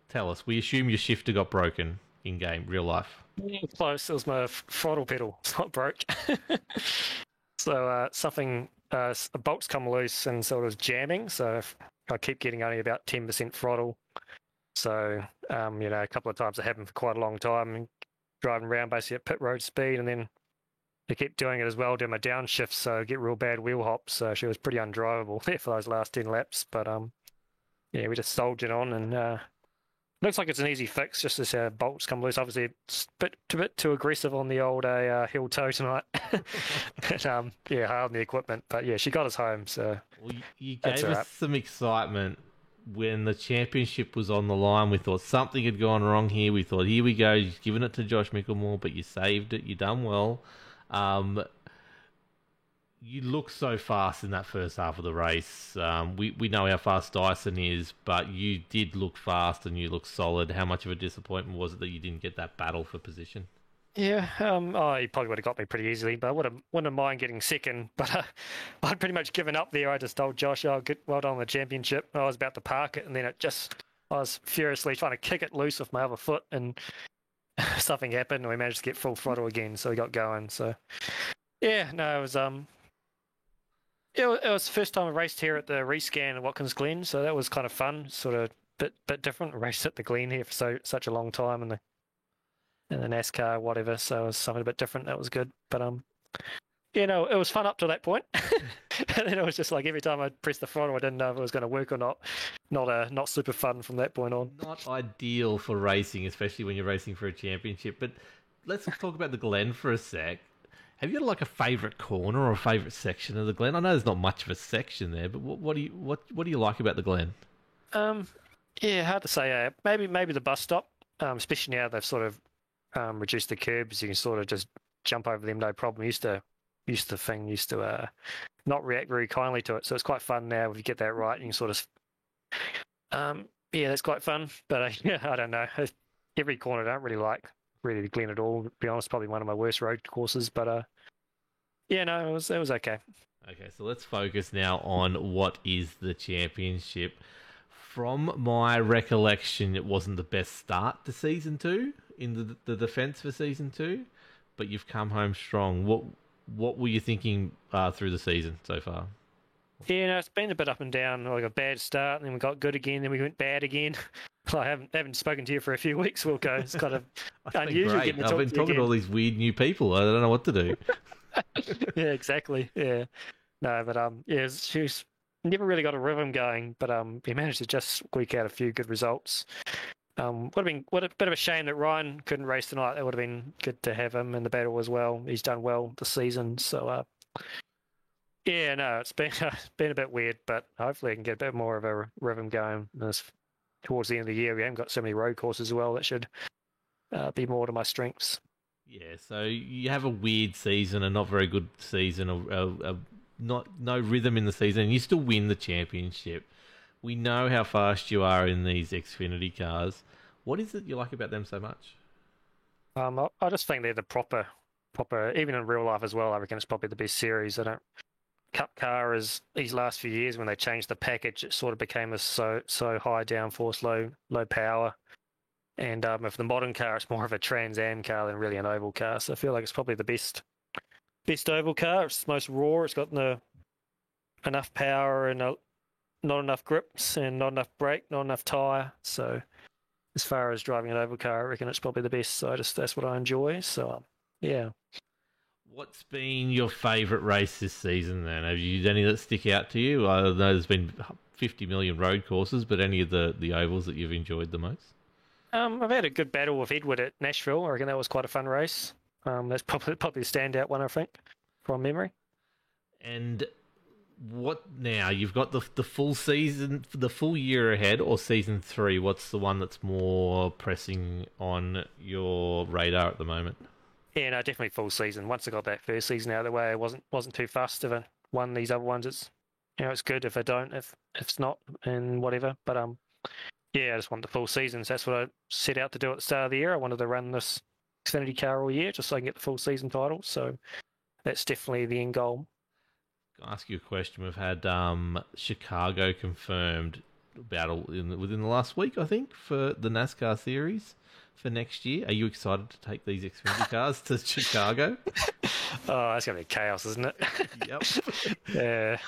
Tell us. We assume your shifter got broken in game, real life. Yeah, close. It was my throttle pedal. It's not broke. So something, a bolt's come loose and so it was jamming. So I keep getting only about 10% throttle. So, a couple of times it happened for quite a long time, driving around basically at pit road speed, and then I kept doing it as well, doing my downshift, so I get real bad wheel hops. So she was pretty undrivable there for those last 10 laps. But we just soldiered on, and looks like it's an easy fix. Just this bolts come loose. Obviously, it's a bit too aggressive on the old heel toe tonight. But hard on the equipment. But yeah, she got us home. So you gave us some excitement when the championship was on the line. We thought something had gone wrong here. We thought, here we go, you've given it to Josh Mickelmore, but you saved it. You done well. You look so fast in that first half of the race. We know how fast Dyson is, but you did look fast and you look solid. How much of a disappointment was it that you didn't get that battle for position? Yeah, he probably would have got me pretty easily, but I wouldn't mind getting second. But I'd pretty much given up there. I just told Josh, well done on the championship. I was about to park it, and then I was furiously trying to kick it loose with my other foot, and something happened, and we managed to get full throttle again, so we got going. So, yeah, no, it was it was the first time I raced here at the Rescan at Watkins Glen, so that was kind of fun, sort of bit different. I raced at the Glen here for such a long time, and the NASCAR, whatever, so it was something a bit different. That was good. But, it was fun up to that point. And then it was just like every time I pressed the throttle, I didn't know if it was going to work or not. Not super fun from that point on. Not ideal for racing, especially when you're racing for a championship. But let's talk about the Glen for a sec. Have you got like a favourite corner or a favourite section of the Glen? I know there's not much of a section there, but what do you like about the Glen? Hard to say. Maybe the bus stop, especially now they've sort of reduce the curbs. You can sort of just jump over them, no problem. Used to not react very kindly to it, so it's quite fun now if you get that right. You can sort of, that's quite fun. But I don't know. Every corner I don't really like the Glen at all. To be honest, probably one of my worst road courses. But it was okay. Okay, so let's focus now on what is the championship. From my recollection, it wasn't the best start to Season 2 in the defence for Season 2, but you've come home strong. What were you thinking through the season so far? Yeah, it's been a bit up and down. Like a bad start, and then we got good again, then we went bad again. I haven't spoken to you for a few weeks, Wilco. It's kind of unusual getting to talk to you. I've been talking to all these weird new people. I don't know what to do. Yeah, exactly. Yeah. No, but she's never really got a rhythm going, but we managed to just squeak out a few good results. Would have been a bit of a shame that Ryan couldn't race tonight. It would have been good to have him in the battle as well. He's done well this season, so it's been a bit weird, but hopefully I can get a bit more of a rhythm going towards the end of the year. We haven't got so many road courses as well. That should be more to my strengths. Yeah, so you have a weird season, a not very good season, no rhythm in the season, and you still win the championship. We know how fast you are in these Xfinity cars. What is it you like about them so much? I just think they're the proper, even in real life as well. I reckon it's probably the best series. Cup car is these last few years when they changed the package, it sort of became a so high downforce, low power. And if the modern car, it's more of a Trans Am car than really an oval car. So I feel like it's probably the best oval car. It's the most raw. It's got enough power and not enough grips and not enough brake, not enough tyre. So as far as driving an oval car, I reckon it's probably the best. So that's what I enjoy. So, yeah. What's been your favourite race this season then? Have you any that stick out to you? I know there's been 50 million road courses, but any of the ovals that you've enjoyed the most? I've had a good battle with Edward at Nashville. I reckon that was quite a fun race. That's probably the standout one, I think, from memory. And what now? You've got the full season, the full year ahead, or Season 3? What's the one that's more pressing on your radar at the moment? Yeah, no, definitely full season. Once I got that first season out of the way, I wasn't too fussed if I won these other ones. It's good if I don't, if it's not, and whatever. But Yeah, I just want the full seasons. That's what I set out to do at the start of the year. I wanted to run this Xfinity car all year just so I can get the full season title. So that's definitely the end goal. I'll ask you a question. We've had Chicago confirmed within the last week, I think, for the NASCAR series for next year. Are you excited to take these Xfinity cars to Chicago? Oh, that's going to be chaos, isn't it? Yep. Yeah.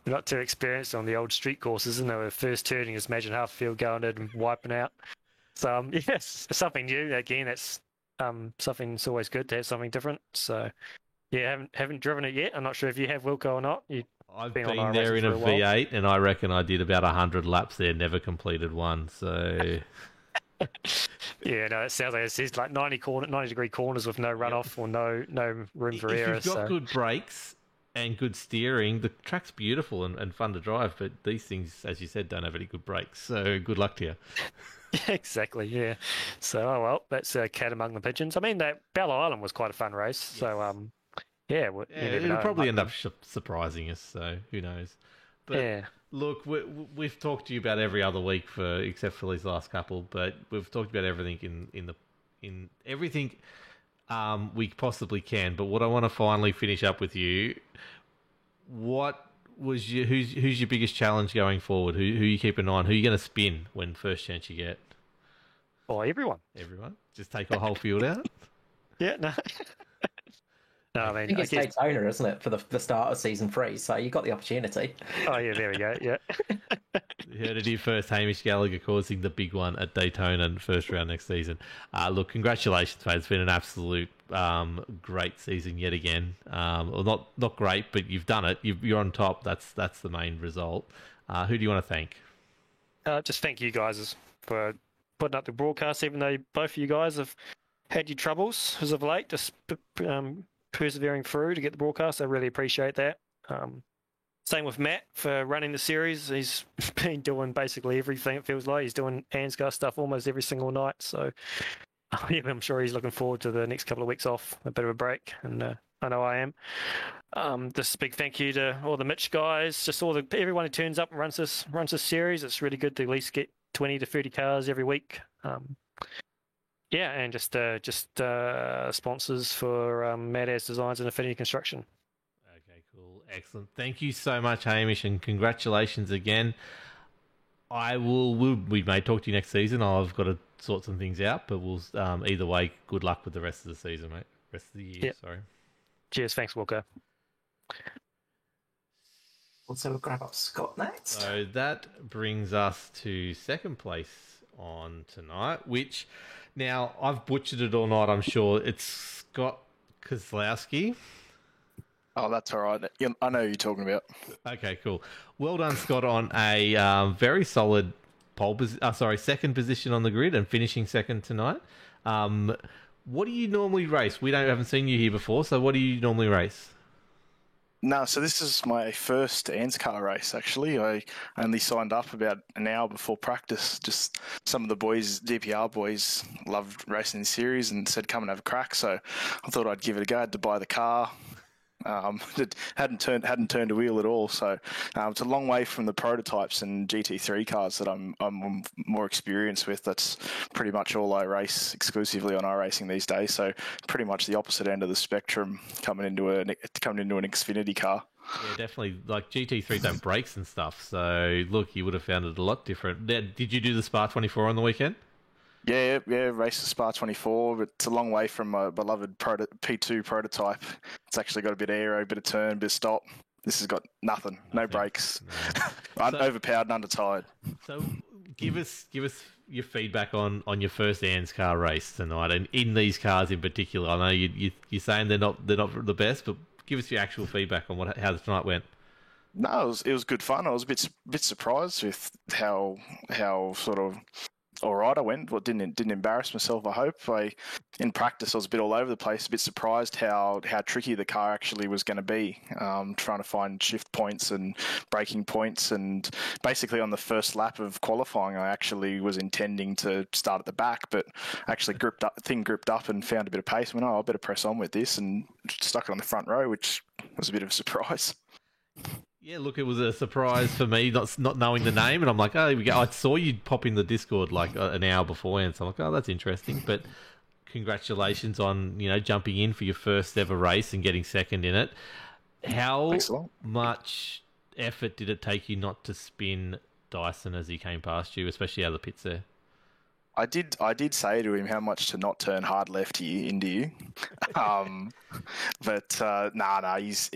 We're not too experienced on the old street courses, isn't it? With first turning, just imagine half the field going in and wiping out. So, yes, something new. Again, that's something that's always good to have something different. So, yeah, haven't driven it yet. I'm not sure if you have, Wilco, or not. I've been there in a V8, and I reckon I did about 100 laps there, never completed one. So, yeah, no, it sounds like it's like 90-degree corners with no runoff or no room for error. If you've got good brakes and good steering, the track's beautiful and fun to drive. But these things, as you said, don't have any good brakes. So, good luck to you. Exactly, yeah. So, oh well, that's a cat among the pigeons. I mean, that Bell Island was quite a fun race. Yes. So, yeah, it'll probably end up surprising us. So who knows? But yeah. Look, we've talked to you about every other week except for these last couple, but we've talked about everything in everything we possibly can. But what I want to finally finish up with you, what was who's your biggest challenge going forward? Who you keep an eye on? Who are you going to spin when first chance you get? Oh, everyone. Everyone? Just take a whole field out? Yeah, no. No, I think it's Daytona, isn't it, for the start of season 3? So you got the opportunity. Oh yeah, there we go. Yeah. You heard it here first. Hamish Gallagher causing the big one at Daytona in the first round next season. Look, congratulations, mate. It's been an absolute great season yet again. Well, not great, but you've done it. You're on top. That's the main result. Who do you want to thank? Just thank you guys for putting up the broadcast, even though both of you guys have had your troubles as of late. Just persevering through to get the broadcast. I really appreciate that. Same with Matt for running the series. He's been doing basically everything, it feels like. He's doing ANSCAR stuff almost every single night. So yeah, I'm sure he's looking forward to the next couple of weeks off, a bit of a break. And I know I am. Just a big thank you to all the Mitch guys, just everyone who turns up and runs this series. It's really good to at least get 20 to 30 cars every week. Yeah, and just sponsors for Mad Ass Designs and Affinity Construction. Okay, cool. Excellent. Thank you so much, Hamish, and congratulations again. We may talk to you next season. I've got to sort some things out, but we'll either way, good luck with the rest of the season, mate. Rest of the year, yep. Sorry. Cheers. Thanks, Walker. Also, we'll grab up Scott next. So that brings us to second place on tonight, which... Now, I've butchered it or not, I'm sure. It's Scott Kozlowski. Oh, that's all right. I know who you're talking about. Okay, cool. Well done, Scott, on a very solid second position on the grid and finishing second tonight. What do you normally race? We haven't seen you here before, so what do you normally race? No, so this is my first ANSCAR race, actually. I only signed up about an hour before practice. Just some of the boys, DPR boys, loved racing the series and said, come and have a crack. So I thought I'd give it a go. I had to buy the car. It hadn't turned a wheel at all. So it's a long way from the prototypes and GT3 cars that I'm more experienced with. That's pretty much all I race exclusively on iRacing these days. So pretty much the opposite end of the spectrum coming into an Xfinity car. Yeah, definitely. Like GT3 don't brakes and stuff. So look, you would have found it a lot different. Did you do the Spa 24 on the weekend? Yeah, race the Spa 24, but it's a long way from my beloved P2 prototype. It's actually got a bit of aero, a bit of turn, a bit of stop. This has got nothing, no brakes. No. Overpowered and undertired. So give us your feedback on your first ANSCAR race tonight, and in these cars in particular. I know you're saying they're not the best, but give us your actual feedback on how tonight went. No, it was good fun. I was a bit surprised with how sort of all right I went. Well, didn't embarrass myself, I hope. In practice, I was a bit all over the place, a bit surprised how tricky the car actually was going to be, trying to find shift points and braking points. And basically on the first lap of qualifying, I actually was intending to start at the back, but actually gripped up and found a bit of pace. I went, I better press on with this, and stuck it on the front row, which was a bit of a surprise. Yeah, look, it was a surprise for me, not knowing the name, and I'm like, oh, here we go. I saw you pop in the Discord like an hour beforehand, so I'm like, oh, that's interesting. But congratulations on jumping in for your first ever race and getting second in it. How Thanks a lot. much effort did it take you not to spin Dyson as he came past you, especially out of the pits there? I did say to him how much to not turn hard left here into you, but nah, he's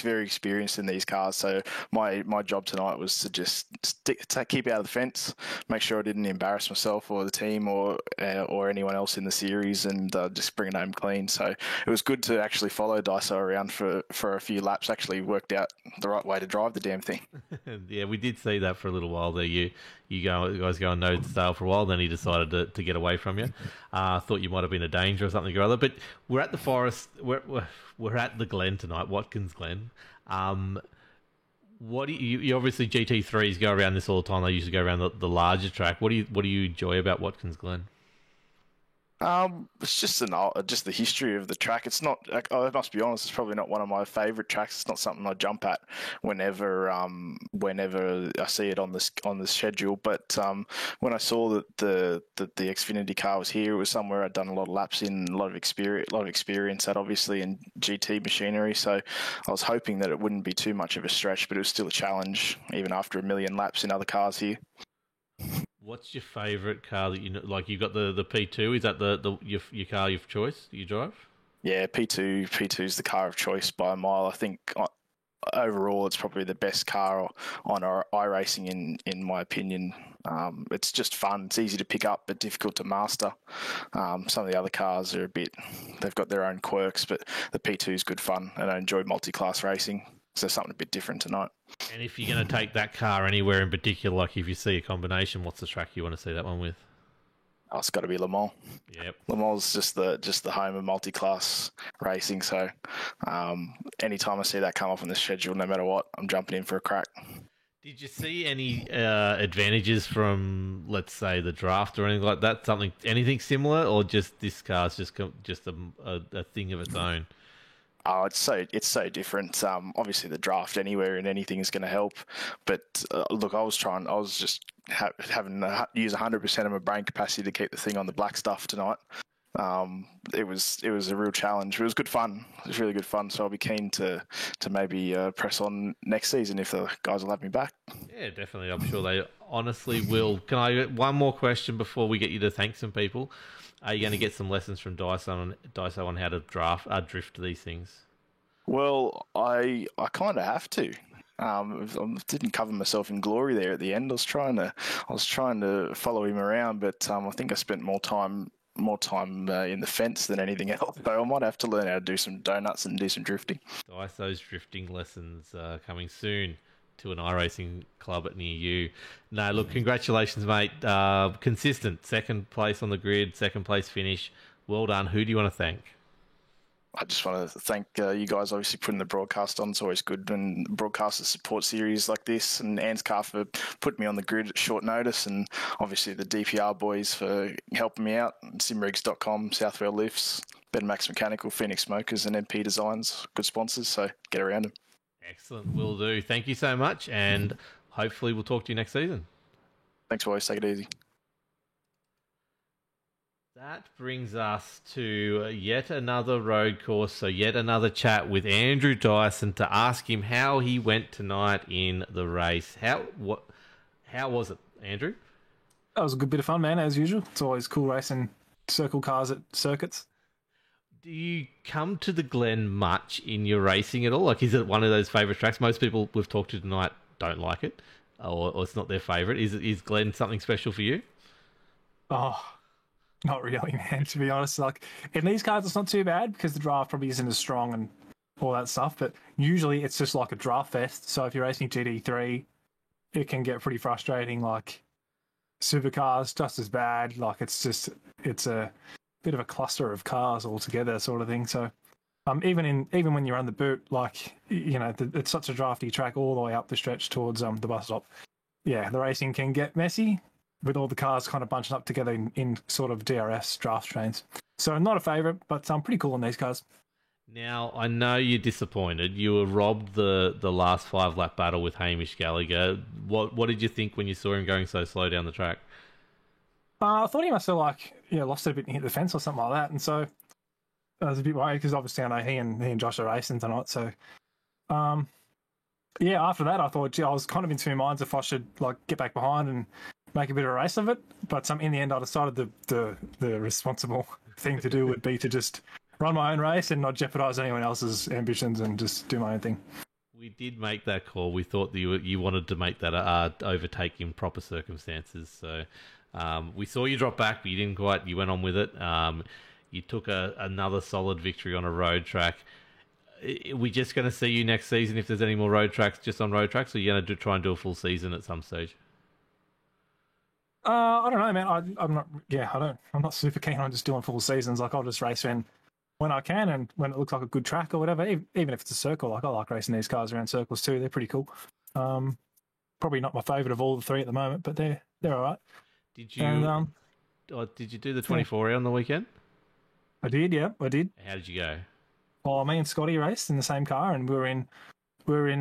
very experienced in these cars. So my job tonight was to just keep out of the fence, make sure I didn't embarrass myself or the team or anyone else in the series, and just bring it home clean. So it was good to actually follow Daiso around for a few laps. Actually worked out the right way to drive the damn thing. Yeah, we did see that for a little while there. You guys go on no stale for a while, then he decided to get away from you. Thought you might have been a danger or something or other. But we're at the forest. We're at the Glen tonight, Watkins Glen. What do you obviously GT3s go around this all the time. They usually go around the larger track. What do you enjoy about Watkins Glen? It's just the history of the track. It's not. I must be honest. It's probably not one of my favourite tracks. It's not something I jump at whenever I see it on the schedule. But when I saw that the Xfinity car was here, it was somewhere I'd done a lot of laps in, a lot of experience at, obviously, in GT machinery. So I was hoping that it wouldn't be too much of a stretch, but it was still a challenge, even after a million laps in other cars here. What's your favourite car that you know? Like you've got the P2. Is that your car of choice that you drive? Yeah, P2 is the car of choice by a mile. I think overall it's probably the best car on our iRacing in my opinion. It's just fun. It's easy to pick up but difficult to master. Some of the other cars are they've got their own quirks, but the P2 is good fun, and I enjoy multi-class racing. So something a bit different tonight. And if you're going to take that car anywhere in particular, like if you see a combination, what's the track you want to see that one with? Oh, it's got to be Le Mans. Yep. Le Mans is just the home of multi-class racing. So anytime I see that come up on the schedule, no matter what, I'm jumping in for a crack. Did you see any advantages from, let's say, the draft or anything like that? Anything similar, or just this car's just a thing of its own? Oh, it's so different. Obviously, the draft anywhere and anything is going to help. But look, I was just having to use 100% of my brain capacity to keep the thing on the black stuff tonight. It was a real challenge. It was good fun. It was really good fun. So I'll be keen to maybe press on next season if the guys will have me back. Yeah, definitely. I'm sure they honestly will. Can I get one more question before we get you to thank some people? Are you going to get some lessons from Daiso on how to drift these things? Well, I kind of have to. I didn't cover myself in glory there at the end. I was trying to follow him around, but I think I spent more time in the fence than anything else. So I might have to learn how to do some donuts and do some drifting. Daiso's drifting lessons coming soon to an iRacing club near you. No, look, congratulations, mate. Consistent. Second place on the grid, second place finish. Well done. Who do you want to thank? I just want to thank you guys, obviously, putting the broadcast on. It's always good when broadcasters support series like this, and Anscar for putting me on the grid at short notice, and obviously the DPR boys for helping me out, simrigs.com, Southwell Lifts, Betamax Mechanical, Phoenix Smokers, and MP Designs. Good sponsors, so get around them. Excellent, will do. Thank you so much, and hopefully we'll talk to you next season. Thanks, boys. Take it easy. That brings us to yet another road course, so yet another chat with Andrew Dyson to ask him how he went tonight in the race. How was it, Andrew? That was a good bit of fun, man, as usual. It's always cool racing circle cars at circuits. Do you come to the Glen much in your racing at all? Like, is it one of those favourite tracks? Most people we've talked to tonight don't like it, or it's not their favourite. Is Glen something special for you? Oh, not really, man, to be honest. Like, in these cars, it's not too bad because the draft probably isn't as strong and all that stuff, but usually it's just like a draft fest. So if you're racing GT3, it can get pretty frustrating. Like, supercars, just as bad. Like, it's a bit of a cluster of cars altogether, sort of thing. So even when you're on the boot, like, you know, it's such a drafty track all the way up the stretch towards the bus stop. Yeah, the racing can get messy with all the cars kind of bunching up together in sort of DRS draft trains. So not a favourite, but pretty cool on these cars. Now, I know you're disappointed. You were robbed the last 5-lap battle with Hamish Gallagher. What did you think when you saw him going so slow down the track? I thought he must have lost it a bit and hit the fence or something like that, and so I was a bit worried because obviously I know he and Josh are racing tonight. So, after that I thought, I was kind of in two minds if I should get back behind and make a bit of a race of it. But in the end, I decided the responsible thing to do would be to just run my own race and not jeopardise anyone else's ambitions and just do my own thing. We did make that call. We thought that you wanted to make that overtake in proper circumstances. So we saw you drop back, but you didn't quite. You went on with it. You took another solid victory on a road track. Are we just going to see you next season if there's any more road tracks, just on road tracks, or are you going to try and do a full season at some stage? I don't know, man. I'm not super keen on just doing full seasons. I'll just race when I can and when it looks like a good track or whatever. Even if it's a circle, I like racing these cars around circles too. They're pretty cool. Probably not my favourite of all the three at the moment, but they're all right. Did you do the 24 hour on the weekend? I did, yeah, I did. How did you go? Well, me and Scotty raced in the same car, and we were in.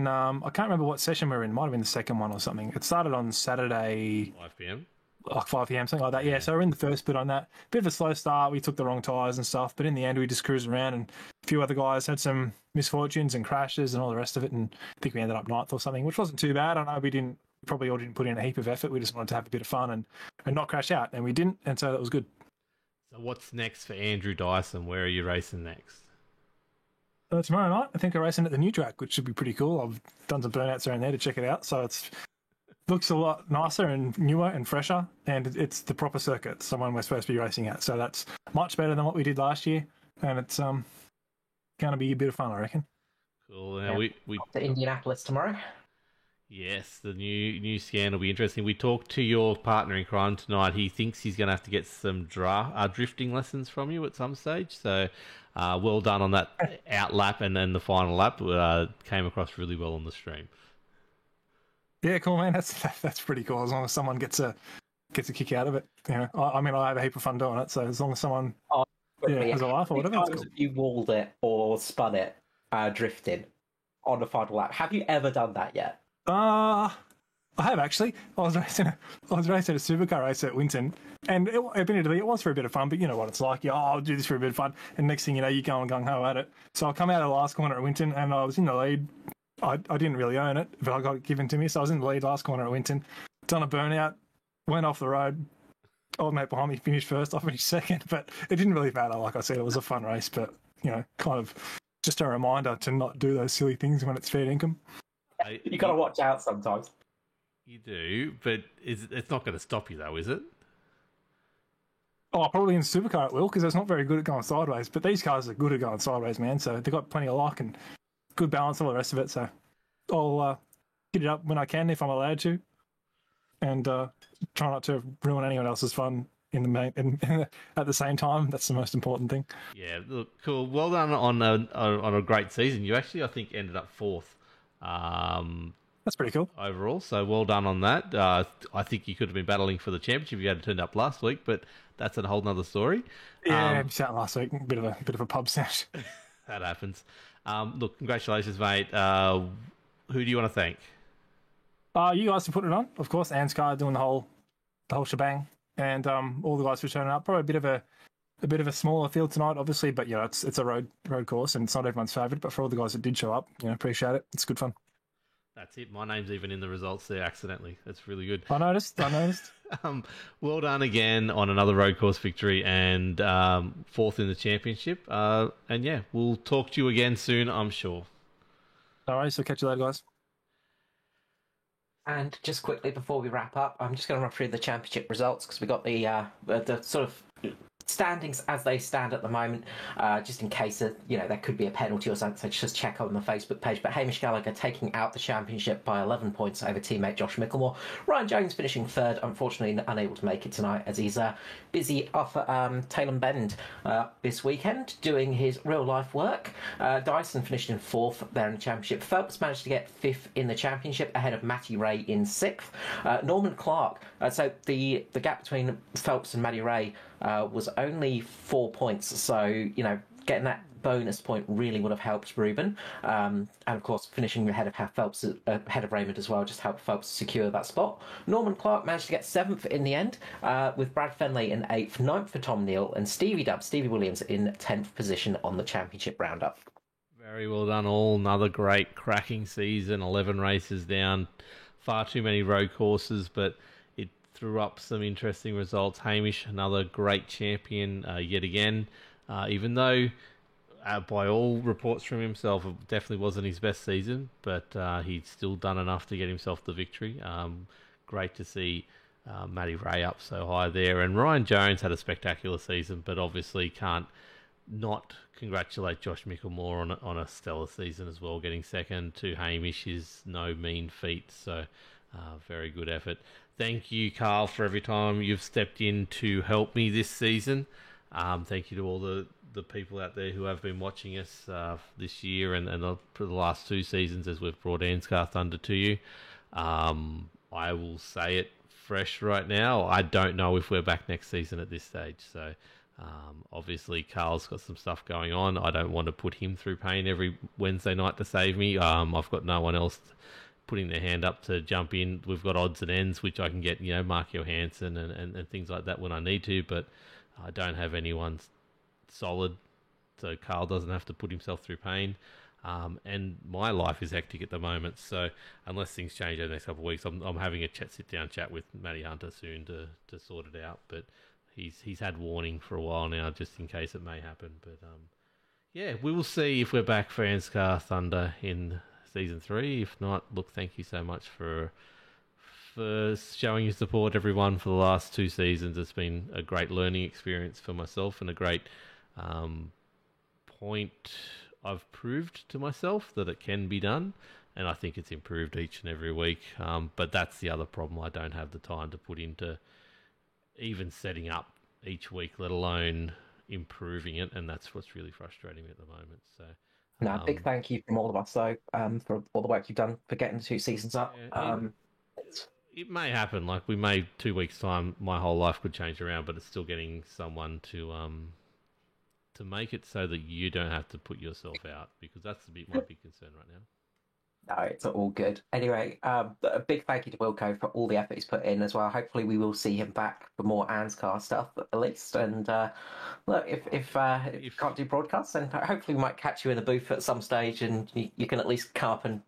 I can't remember what session we were in. Might have been the second one or something. It started on Saturday, 5 p.m. Like 5 p.m, something like that. Yeah, so we're in the first bit on that. Bit of a slow start. We took the wrong tyres and stuff, but in the end, we just cruised around, and a few other guys had some misfortunes and crashes and all the rest of it, and I think we ended up ninth or something, which wasn't too bad. I know we probably all didn't put in a heap of effort. We just wanted to have a bit of fun and not crash out, and we didn't, and so that was good. So what's next for Andrew Dyson? Where are you racing next? Tomorrow night, I think I'm racing at the new track, which should be pretty cool. I've done some burnouts around there to check it out, so it looks a lot nicer and newer and fresher, and it's the proper circuit, the one we're supposed to be racing at. So that's much better than what we did last year, and it's going to be a bit of fun, I reckon. Cool. Now we to Indianapolis tomorrow. Yes, the new scan will be interesting. We talked to your partner in crime tonight. He thinks he's going to have to get some drifting lessons from you at some stage. So well done on that out lap, and then the final lap came across really well on the stream. Yeah, cool, man. That's pretty cool. As long as someone gets a kick out of it, I have a heap of fun doing it. So as long as someone has a laugh or whatever, that's cool. You walled it or spun it, drifted on the final lap. Have you ever done that yet? I have actually. I was racing a supercar race at Winton, and admittedly it was for a bit of fun. But you know what it's like. I'll do this for a bit of fun, and next thing you know, you're going gung ho at it. So I come out of the last corner at Winton, and I was in the lead. I didn't really own it, but I got it given to me. So I was in the lead last corner at Winton, done a burnout, went off the road. Old mate behind me finished first, I finished second, but it didn't really matter. Like I said, it was a fun race, but kind of just a reminder to not do those silly things when it's fair income. You got to watch out sometimes. You do, but it's not going to stop you though, is it? Oh, probably in supercar it will, because it's not very good at going sideways. But these cars are good at going sideways, man. So they've got plenty of lock and good balance, all the rest of it. So I'll hit it up when I can, if I'm allowed to, and try not to ruin anyone else's fun at the same time. That's the most important thing. Yeah, look, cool. Well done on a great season. You actually, I think, ended up fourth. That's pretty cool overall. So well done on that. I think you could have been battling for the championship if you had turned up last week, but that's a whole nother story. Yeah, sat last week. Bit of a pub sesh. That happens. Look, congratulations, mate. Who do you want to thank? You guys for putting it on, of course. Anscar doing the whole shebang, and all the guys for showing up. Probably a bit of a smaller field tonight, obviously, but it's a road course, and it's not everyone's favourite. But for all the guys that did show up, appreciate it. It's good fun. That's it. My name's even in the results there accidentally. That's really good. I noticed. Well done again on another road course victory and fourth in the championship. And yeah, we'll talk to you again soon, I'm sure. All right, so catch you later, guys. And just quickly before we wrap up, I'm just going to run through the championship results because we got the sort of standings as they stand at the moment, just in case there could be a penalty or something, so just check on the Facebook page. But Hamish Gallagher taking out the championship by 11 points over teammate Josh Micklemore. Ryan Jones finishing third, unfortunately unable to make it tonight as he's busy off at Tailem Bend this weekend doing his real life work. Dyson finished in fourth there in the championship. Phelps managed to get fifth in the championship ahead of Matty Ray in sixth. Norman Clark, so the gap between Phelps and Matty Ray was only 4 points, so getting that bonus point really would have helped Ruben. And of course, finishing ahead of Phelps, ahead of Raymond as well, just helped Phelps secure that spot. Norman Clark managed to get 7th in the end, with Brad Fenley in 8th, 9th for Tom Neal, and Stevie Williams in 10th position on the championship roundup. Very well done all. Another great cracking season. 11 races down. Far too many road courses, but it threw up some interesting results. Hamish, another great champion yet again. Even though, by all reports from himself, it definitely wasn't his best season, but he'd still done enough to get himself the victory. Great to see Matty Ray up so high there. And Ryan Jones had a spectacular season, but obviously can't not congratulate Josh Mickelmore on a stellar season as well. Getting second to Hamish is no mean feat, so very good effort. Thank you, Carl, for every time you've stepped in to help me this season. Thank you to all the people out there who have been watching us this year and for the last 2 seasons as we've brought Anscar Thunder to you. I will say it fresh right now. I don't know if we're back next season at this stage, so obviously Carl's got some stuff going on. I don't want to put him through pain every Wednesday night to save me. I've got no one else putting their hand up to jump in. We've got odds and ends, which I can get, Mark Johansson and things like that when I need to, but I don't have anyone solid, so Carl doesn't have to put himself through pain. And my life is hectic at the moment, so unless things change over the next couple of weeks, I'm having a sit-down chat with Matty Hunter soon to sort it out, but he's had warning for a while now, just in case it may happen. But yeah, we will see if we're back for Anscar Thunder in season 3. If not, look, thank you so much for showing your support, everyone, for the last 2 seasons. It's been a great learning experience for myself and a great point I've proved to myself that it can be done, and I think it's improved each and every week. But that's the other problem. I don't have the time to put into even setting up each week, let alone improving it, and that's what's really frustrating me at the moment. So, no, big thank you from all of us, though, for all the work you've done for getting the 2 seasons up. It may happen. Like, we may 2 weeks' time, my whole life could change around, but it's still getting someone to make it so that you don't have to put yourself out, because that's my big concern right now. No, it's all good. Anyway, a big thank you to Wilco for all the effort he's put in as well. Hopefully we will see him back for more Anscar stuff at least. And look, if you can't do broadcasts, then hopefully we might catch you in the booth at some stage, and you can at least come up and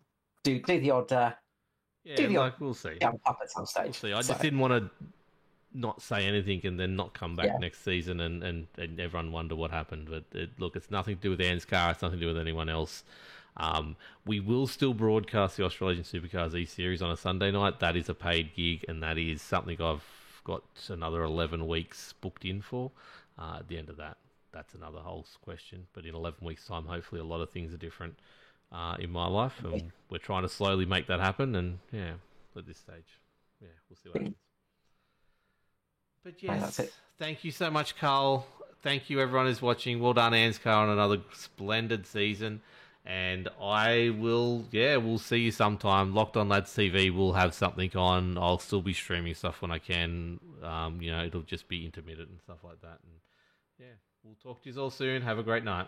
do the odd. We'll see. Up at some stage. We'll see. I just didn't want to not say anything and then not come back next season and everyone wonder what happened. But look, it's nothing to do with Anscar. It's nothing to do with anyone else. We will still broadcast the Australasian Supercars E-Series on a Sunday night. That is a paid gig, and that is something I've got another 11 weeks booked in for. At the end of that, that's another whole question. But in 11 weeks' time, hopefully a lot of things are different in my life, and we're trying to slowly make that happen. And yeah, at this stage, we'll see what happens. But yes, thank you so much, Carl. Thank you, everyone who's watching. Well done, Anscar, on another splendid season. And we'll see you sometime. Locked On Lads TV will have something on. I'll still be streaming stuff when I can. It'll just be intermittent and stuff like that. And yeah, we'll talk to you all soon. Have a great night.